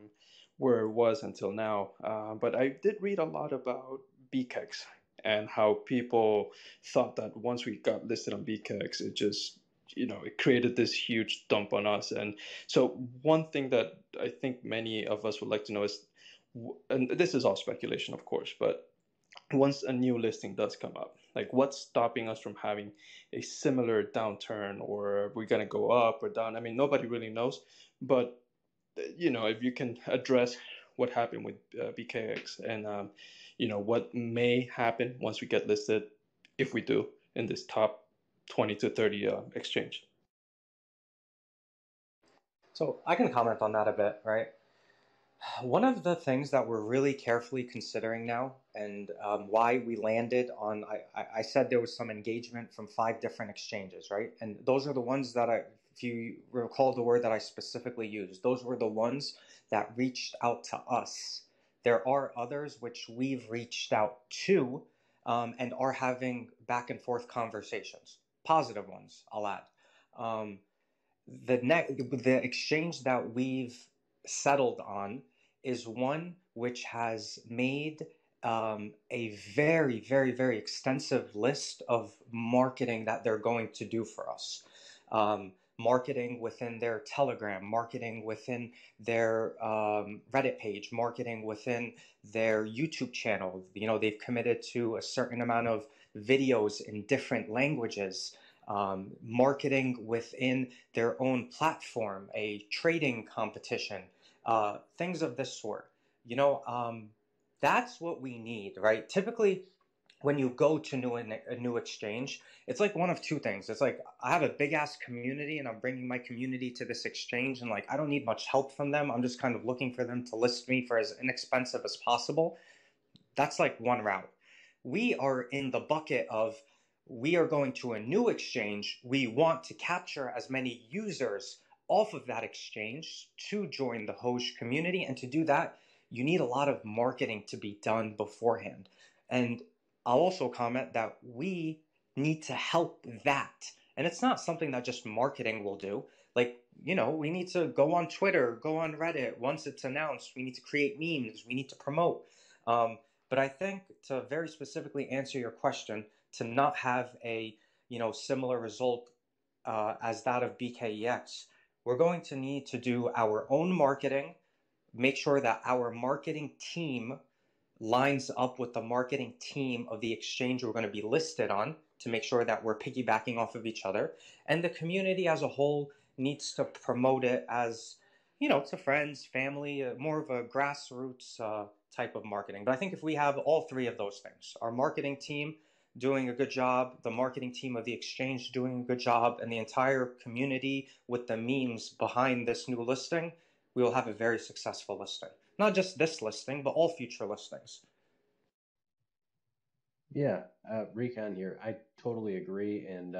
Speaker 12: where it was until now. But I did read a lot about BKEX and how people thought that once we got listed on BKEX, it just, it created this huge dump on us. And so one thing that I think many of us would like to know is, and this is all speculation, of course, but once a new listing does come up, like what's stopping us from having a similar downturn, or are we going to go up or down? I mean, nobody really knows, but if you can address what happened with BKEX and what may happen once we get listed, if we do, in this top 20 to 30 exchange.
Speaker 9: So I can comment on that a bit, right? One of the things that we're really carefully considering now, and why we landed on, I said there was some engagement from 5 different exchanges, right? And those are the ones that if you recall the word that I specifically used, those were the ones that reached out to us. There are others which we've reached out to and are having back and forth conversations, positive ones, I'll add. The exchange that we've settled on is one which has made a very, very, very extensive list of marketing that they're going to do for us. Marketing within their Telegram, marketing within their Reddit page, marketing within their YouTube channel. They've committed to a certain amount of videos in different languages. Marketing within their own platform, a trading competition, things of this sort. That's what we need, right? Typically, when you go to a new exchange, it's like one of two things. It's like, I have a big ass community and I'm bringing my community to this exchange, and like, I don't need much help from them. I'm just kind of looking for them to list me for as inexpensive as possible. That's like one route. We are in the bucket of, we are going to a new exchange. We want to capture as many users off of that exchange to join the Hoge community. And to do that, you need a lot of marketing to be done beforehand. And I'll also comment that we need to help that. And it's not something that just marketing will do. Like, we need to go on Twitter, go on Reddit. Once it's announced, we need to create memes. We need to promote. But I think, to very specifically answer your question, to not have a similar result as that of BKEX, we're going to need to do our own marketing, make sure that our marketing team lines up with the marketing team of the exchange we're going to be listed on, to make sure that we're piggybacking off of each other. And the community as a whole needs to promote it as, to friends, family, more of a grassroots type of marketing. But I think if we have all 3 of those things, our marketing team doing a good job, the marketing team of the exchange doing a good job, and the entire community with the memes behind this new listing, we will have a very successful listing. Not just this listing, but all future listings.
Speaker 6: Yeah, Recon here. I totally agree. And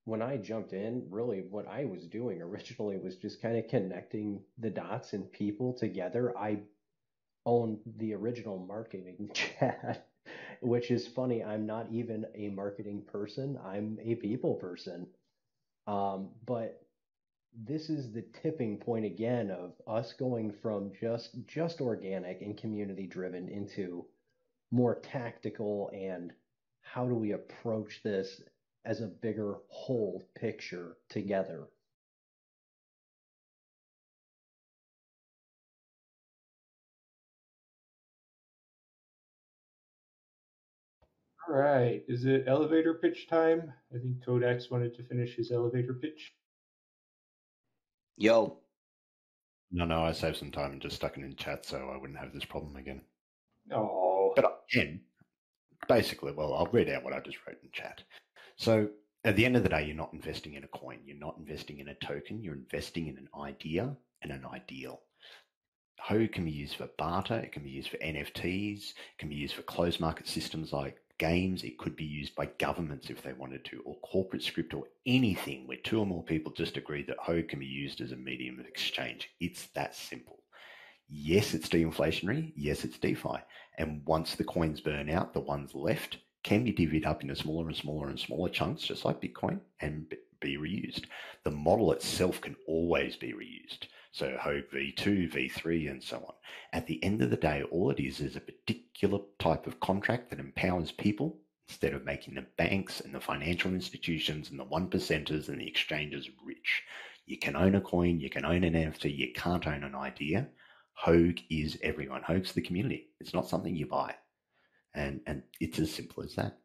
Speaker 6: when I jumped in, really what I was doing originally was just kind of connecting the dots and people together. I own the original marketing chat, which is funny. I'm not even a marketing person. I'm a people person. But this is the tipping point again of us going from just organic and community driven into more tactical and how do we approach this as a bigger whole picture together.
Speaker 1: All right, is it elevator pitch time? I think Codex wanted to finish his elevator pitch.
Speaker 3: Yo.
Speaker 7: No, I saved some time and just stuck it in chat so I wouldn't have this problem again.
Speaker 1: Oh.
Speaker 7: But again, basically, well, I'll read out what I just wrote in chat. So at the end of the day, you're not investing in a coin. You're not investing in a token. You're investing in an idea and an ideal. Hoge can be used for barter. It can be used for NFTs. It can be used for closed market systems like games. It could be used by governments if they wanted to, or corporate script, or anything where two or more people just agree that Hoge can be used as a medium of exchange. It's that simple. Yes, it's de-inflationary. Yes, it's DeFi. And once the coins burn out, the ones left can be divvied up into smaller and smaller and smaller chunks, just like Bitcoin, and be reused. The model itself can always be reused. So Hoge V2, V3, and so on. At the end of the day, all it is a particular type of contract that empowers people instead of making the banks and the financial institutions and the 1%ers and the exchanges rich. You can own a coin, you can own an NFT, you can't own an idea. Hoge is everyone. Hoge's the community. It's not something you buy. And it's as simple as that.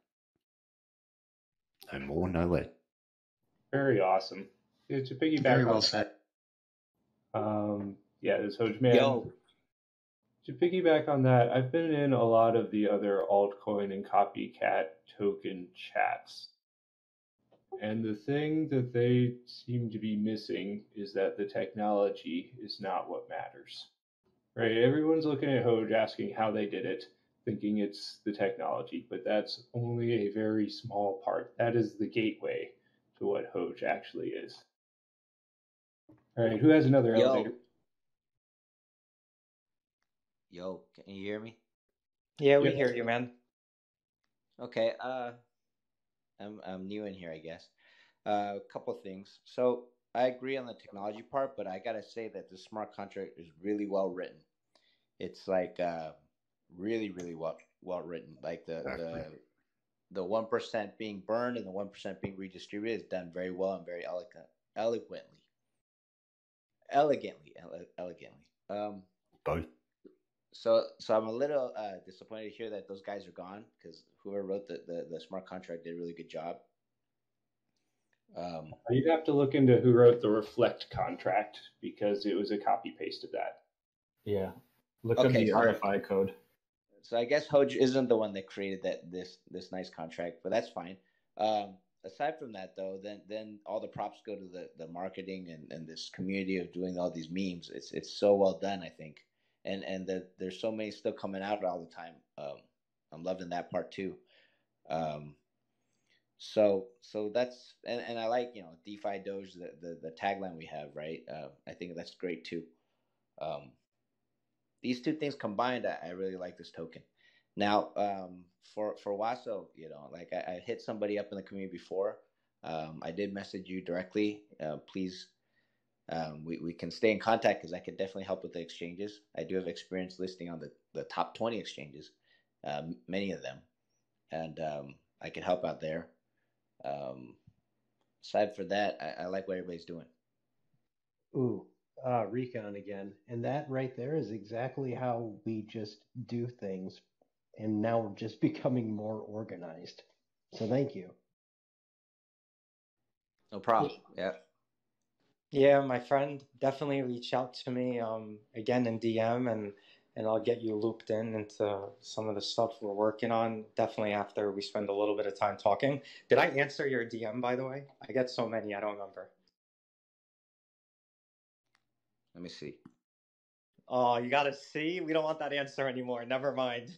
Speaker 7: No more, no less.
Speaker 1: Very awesome. To piggyback
Speaker 2: Very well
Speaker 1: on
Speaker 2: said.
Speaker 1: Yeah, this Hoge man.
Speaker 3: Yo.
Speaker 1: To piggyback on that, I've been in a lot of the other altcoin and copycat token chats. And the thing that they seem to be missing is that the technology is not what matters. Right? Everyone's looking at Hoge asking how they did it, thinking it's the technology, but that's only a very small part. That is the gateway to what Hoge actually is. All right, who has another elevator?
Speaker 13: Yo, can you hear me?
Speaker 9: Yeah, we hear you, man.
Speaker 13: Okay, I'm new in here, I guess. A couple of things. So I agree on the technology part, but I gotta say that the smart contract is really well written. It's like really, really well written. Like the 1% being burned and the 1% being redistributed is done very well and very elegantly.
Speaker 7: Both.
Speaker 13: So I'm a little disappointed to hear that those guys are gone, because whoever wrote the smart contract did a really good job.
Speaker 1: You'd have to look into who wrote the Reflect contract, because it was a copy paste of that.
Speaker 5: Yeah, look up the RFI code.
Speaker 13: So I guess Hoge isn't the one that created this nice contract, but that's fine. Aside from that, though, then all the props go to the marketing and this community of doing all these memes. It's so well done, I think, and there's so many still coming out all the time. I'm loving that part too. So that's and I like, DeFi Doge, the tagline we have, right? I think that's great too. These two things combined, I really like this token. Now, for Waso, like I hit somebody up in the community before. I did message you directly. Please, we can stay in contact, because I could definitely help with the exchanges. I do have experience listing on the top 20 exchanges, many of them, and I can help out there. Aside for that, I like what everybody's doing.
Speaker 6: Ooh, Recon again. And that right there is exactly how we just do things. And now we're just becoming more organized. So thank you.
Speaker 13: No problem. Yeah.
Speaker 9: Yeah, my friend, definitely reach out to me again in DM, and I'll get you looped into some of the stuff we're working on, definitely after we spend a little bit of time talking. Did I answer your DM, by the way? I get so many, I don't remember.
Speaker 13: Let me see.
Speaker 9: Oh, you gotta see? We don't want that answer anymore. Never mind.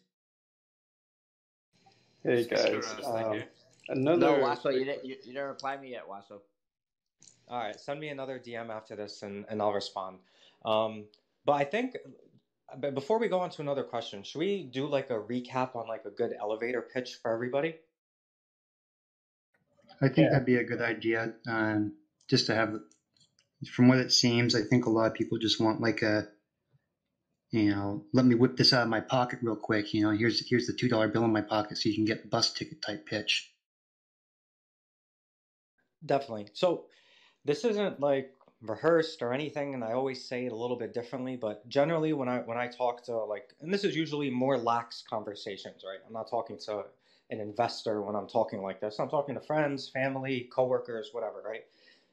Speaker 12: Hey
Speaker 10: It's
Speaker 12: guys,
Speaker 10: interesting.
Speaker 13: No,
Speaker 12: another
Speaker 13: Wasso,
Speaker 12: quick
Speaker 13: you didn't reply me yet, Wasso.
Speaker 9: All right, send me another DM after this and I'll respond. But I think, but before we go on to another question, should we do like a recap on like a good elevator pitch for everybody?
Speaker 2: I think that'd be a good idea. Just to have, from what it seems, I think a lot of people just want like a, let me whip this out of my pocket real quick. Here's the $2 bill in my pocket so you can get the bus ticket type pitch.
Speaker 9: Definitely. So this isn't like rehearsed or anything, and I always say it a little bit differently, but generally when I talk to like, and this is usually more lax conversations, right? I'm not talking to an investor when I'm talking like this. I'm talking to friends, family, coworkers, whatever, right?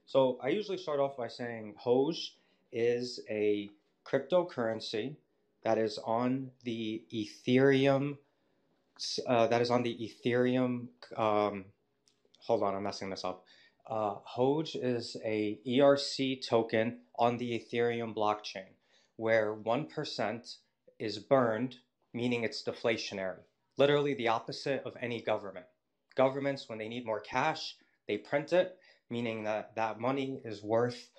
Speaker 9: So I usually start off by saying Hoge is a cryptocurrency that is on the Ethereum. Hold on, I'm messing this up. Hoge is a ERC token on the Ethereum blockchain where 1% is burned, meaning it's deflationary. Literally the opposite of any government. Governments, when they need more cash, they print it, meaning that that money is worth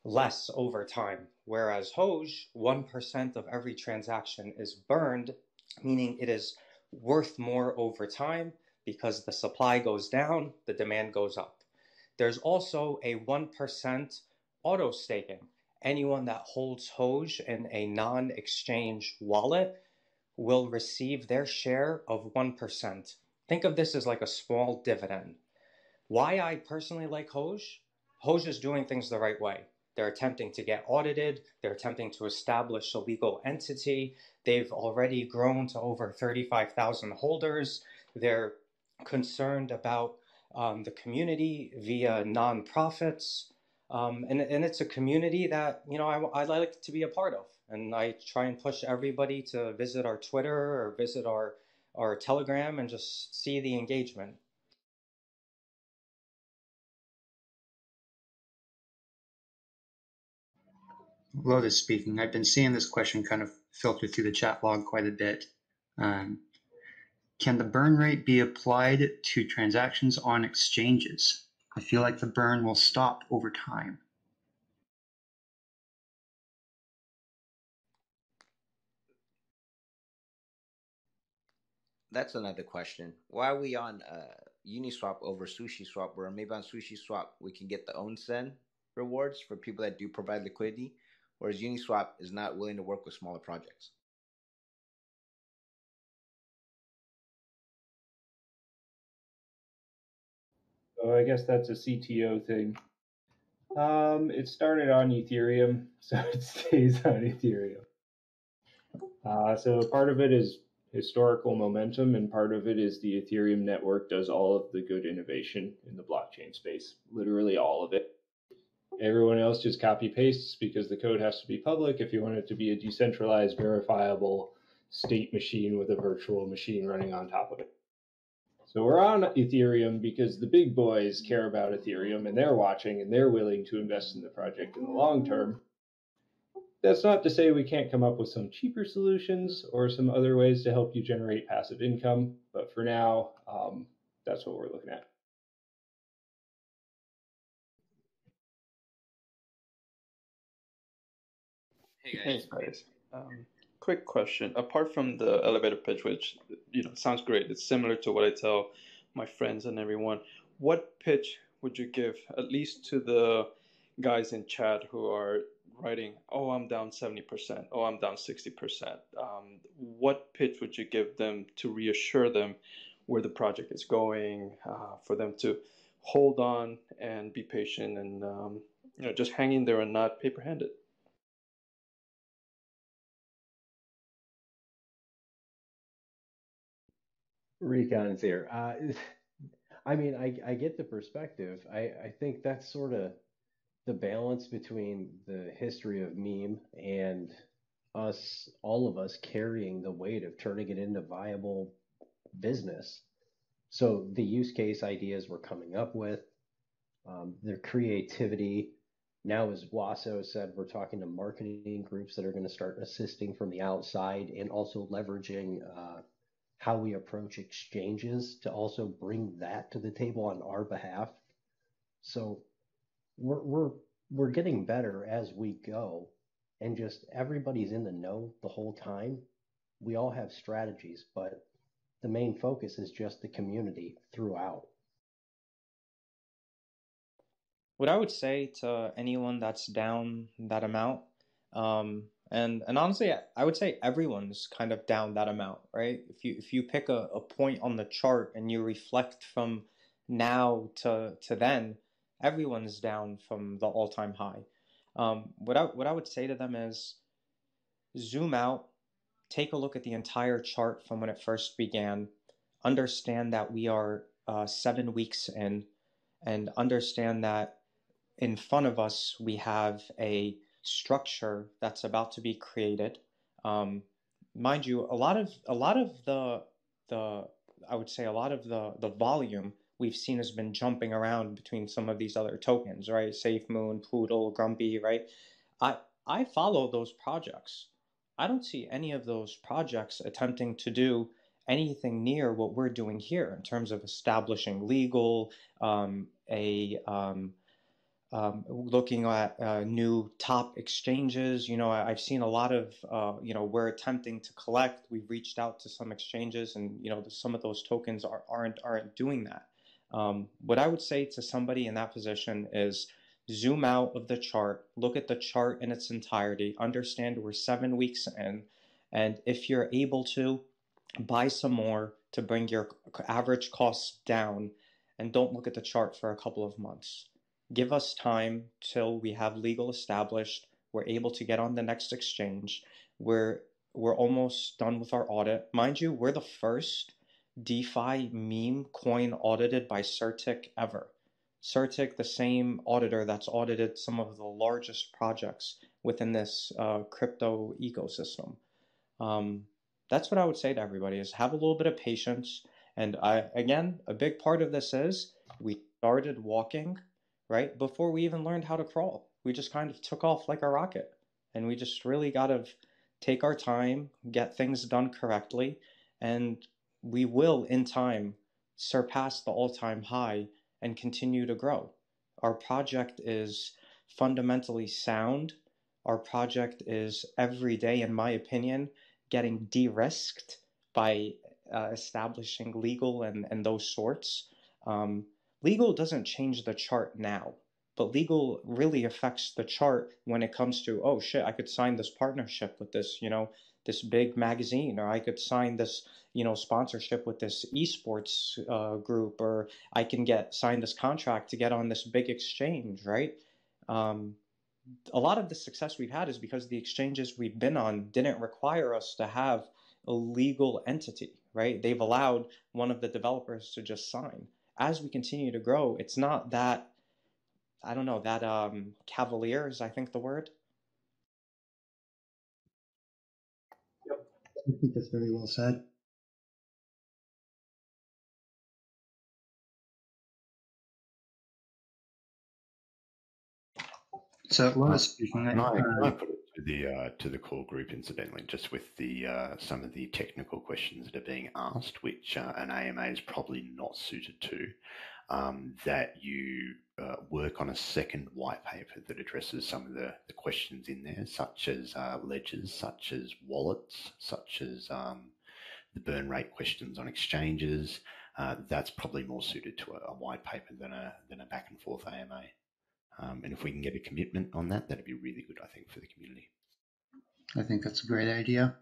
Speaker 9: less over time. Whereas Hoge, 1% of every transaction is burned, meaning it is worth more over time because the supply goes down, the demand goes up. There's also a 1% auto staking. Anyone that holds Hoge in a non-exchange wallet will receive their share of 1%. Think of this as like a small dividend. Why I personally like Hoge? Hoge is doing things the right way. They're attempting to get audited. They're attempting to establish a legal entity. They've already grown to over 35,000 holders. They're concerned about the community via nonprofits. And it's a community that, I like to be a part of. And I try and push everybody to visit our Twitter or visit our Telegram and just see the engagement.
Speaker 2: Lotus speaking. I've been seeing this question kind of filter through the chat log quite a bit. Can the burn rate be applied to transactions on exchanges? I feel like the burn will stop over time.
Speaker 13: That's another question. Why are we on Uniswap over SushiSwap, where maybe on SushiSwap we can get the onsen rewards for people that do provide liquidity, whereas Uniswap is not willing to work with smaller projects?
Speaker 1: So I guess that's a CTO thing. It started on Ethereum, so it stays on Ethereum. So part of it is historical momentum, and part of it is the Ethereum network does all of the good innovation in the blockchain space, literally all of it. Everyone else just copy pastes because the code has to be public if you want it to be a decentralized, verifiable state machine with a virtual machine running on top of it. So we're on Ethereum because the big boys care about Ethereum and they're watching and they're willing to invest in the project in the long term. That's not to say we can't come up with some cheaper solutions or some other ways to help you generate passive income, but for now, that's what we're looking at.
Speaker 3: Hey
Speaker 12: guys. Quick question. Apart from the elevator pitch, which sounds great, it's similar to what I tell my friends and everyone. What pitch would you give, at least to the guys in chat who are writing, "Oh, I'm down 70%. Oh, I'm down 60%." What pitch would you give them to reassure them where the project is going, for them to hold on and be patient and just hang in there and not paper-handed?
Speaker 6: Recon's here. I mean, I get the perspective. I think that's sort of the balance between the history of meme and all of us carrying the weight of turning it into viable business. So the use case ideas we're coming up with, their creativity, Now, as Wasso said, we're talking to marketing groups that are going to start assisting from the outside and also leveraging how we approach exchanges to also bring that to the table on our behalf. So we're getting better as we go, and just everybody's in the know the whole time. We all have strategies, but the main focus is just the community throughout.
Speaker 9: What I would say to anyone that's down that amount, and honestly, I would say everyone's kind of down that amount, right? If you pick a point on the chart and you reflect from now to then, everyone's down from the all-time high. What I would say to them is zoom out, take a look at the entire chart from when it first began, understand that we are 7 weeks in, and understand that in front of us we have a structure that's about to be created. Mind you, a lot of the I would say a lot of the volume we've seen has been jumping around between some of these other tokens, right? SafeMoon, Poodle, Grumpy, right? I follow those projects. I don't see any of those projects attempting to do anything near what we're doing here in terms of establishing legal, looking at new top exchanges. I've seen a lot of, we're attempting to collect. We've reached out to some exchanges, and some of those tokens aren't doing that. What I would say to somebody in that position is zoom out of the chart, look at the chart in its entirety, understand we're 7 weeks in, and if you're able to, buy some more to bring your average costs down, and don't look at the chart for a couple of months. Give us time till we have legal established. We're able to get on the next exchange. We're almost done with our audit. Mind you, we're the first DeFi meme coin audited by Certik ever. Certik, the same auditor that's audited some of the largest projects within this crypto ecosystem. That's what I would say to everybody, is have a little bit of patience. And again, a big part of this is we started walking, right, before we even learned how to crawl. We just kind of took off like a rocket. And we just really got to take our time, get things done correctly, and we will, in time, surpass the all-time high and continue to grow. Our project is fundamentally sound. Our project is, every day, in my opinion, getting de-risked by establishing legal and those sorts. Legal doesn't change the chart now, but legal really affects the chart when it comes to, oh shit, I could sign this partnership with this, this big magazine, or I could sign this, sponsorship with this esports group, or I can sign this contract to get on this big exchange, right? A lot of the success we've had is because the exchanges we've been on didn't require us to have a legal entity, right? They've allowed one of the developers to just sign. As we continue to grow, it's not that, I don't know, that cavalier is, I think, the word.
Speaker 2: Yep. I think that's very well said. So,
Speaker 7: can I put it to the core group, incidentally, just with the some of the technical questions that are being asked, which an AMA is probably not suited to, that you work on a second white paper that addresses some of the questions in there, such as ledgers, such as wallets, such as the burn rate questions on exchanges. That's probably more suited to a white paper than a back and forth AMA. And if we can get a commitment on that, that'd be really good, I think, for the community.
Speaker 2: I think that's a great idea.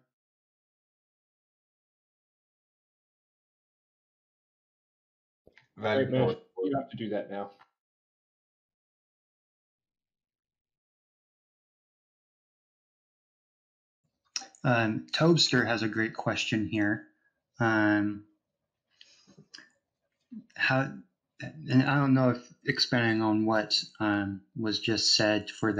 Speaker 1: Right, man, you have to do that now.
Speaker 2: Tobster has a great question here. And I don't know if expanding on what was just said for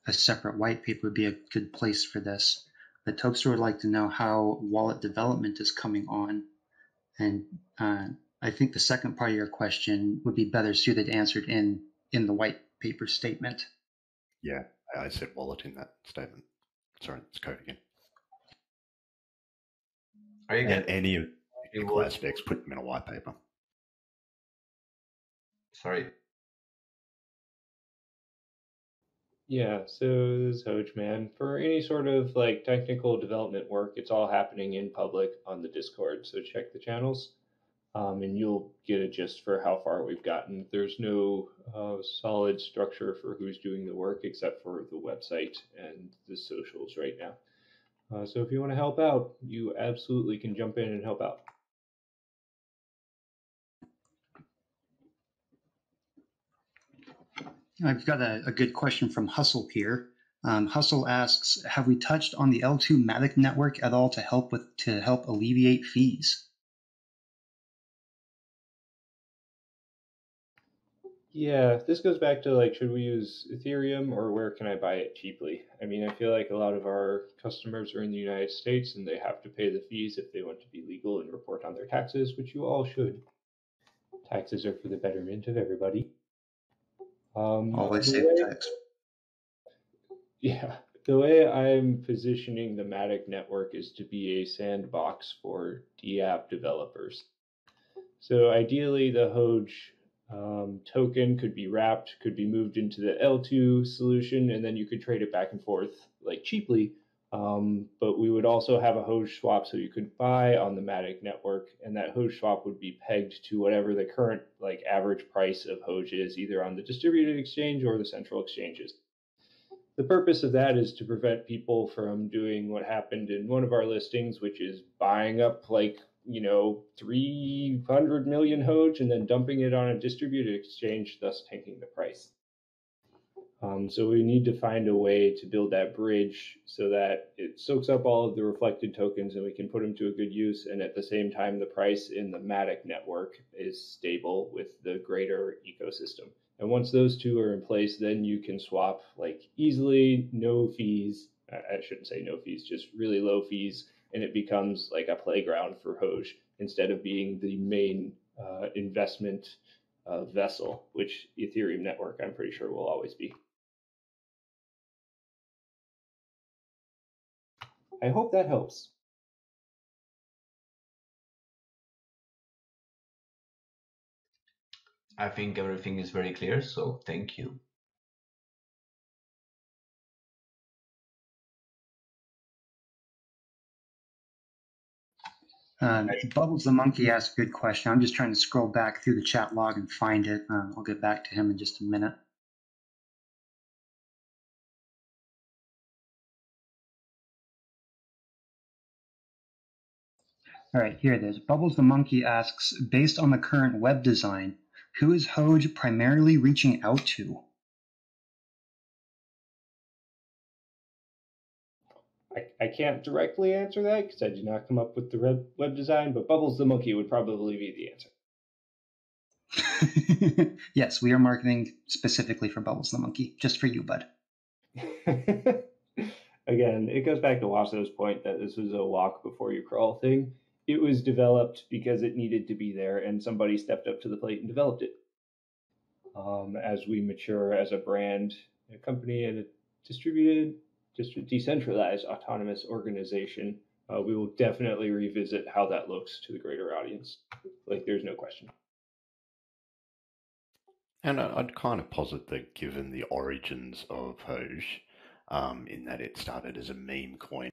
Speaker 2: a separate white paper would be a good place for this. But Tobster would like to know how wallet development is coming on. And I think the second part of your question would be better suited answered in the white paper statement.
Speaker 7: Yeah, I said wallet in that statement. Sorry, it's code again.
Speaker 14: Are you
Speaker 7: And any of
Speaker 14: You
Speaker 7: technical
Speaker 14: will-
Speaker 7: aspects, put them in a white paper.
Speaker 14: Sorry.
Speaker 1: Yeah, so this is Hoge, man. For any sort of like technical development work, it's all happening in public on the Discord. So check the channels, and you'll get a gist for how far we've gotten. There's no solid structure for who's doing the work except for the website and the socials right now. So if you want to help out, you absolutely can jump in and help out.
Speaker 2: I've got a good question from Hustle here. Hustle asks, have we touched on the L2 Matic network at all to help alleviate fees?
Speaker 1: Yeah, this goes back to like, should we use Ethereum or where can I buy it cheaply? I mean, I feel like a lot of our customers are in the United States and they have to pay the fees if they want to be legal and report on their taxes, which you all should. Taxes are for the betterment of everybody.
Speaker 2: Always save the tax.
Speaker 1: Yeah, the way I'm positioning the Matic network is to be a sandbox for DApp developers. So ideally, the Hoge token could be wrapped, could be moved into the L2 solution, and then you could trade it back and forth like cheaply. But we would also have a Hoge swap so you could buy on the Matic network, and that Hoge swap would be pegged to whatever the current like average price of Hoge is, either on the distributed exchange or the central exchanges. The purpose of that is to prevent people from doing what happened in one of our listings, which is buying up like 300 million Hoge and then dumping it on a distributed exchange, thus tanking the price. So we need to find a way to build that bridge so that it soaks up all of the reflected tokens and we can put them to a good use. And at the same time, the price in the Matic network is stable with the greater ecosystem. And once those two are in place, then you can swap like easily, no fees. I shouldn't say no fees, just really low fees. And it becomes like a playground for Hoge instead of being the main investment vessel, which Ethereum network, I'm pretty sure, will always be. I hope that helps.
Speaker 14: I think everything is very clear, so thank you.
Speaker 2: Bubbles the Monkey asked a good question. I'm just trying to scroll back through the chat log and find it. I'll get back to him in just a minute. All right, here it is. Bubbles the Monkey asks, based on the current web design, who is Hoge primarily reaching out to?
Speaker 1: I can't directly answer that because I did not come up with the web design, but Bubbles the Monkey would probably be the answer.
Speaker 2: Yes, we are marketing specifically for Bubbles the Monkey, just for you, bud.
Speaker 1: Again, it goes back to Wasso's point that this was a walk before you crawl thing. It was developed because it needed to be there, and somebody stepped up to the plate and developed it. As we mature as a brand, a company, and a distributed, just a decentralized, autonomous organization, we will definitely revisit how that looks to the greater audience. Like, there's no question.
Speaker 7: And I'd kind of posit that given the origins of Hoge, in that it started as a meme coin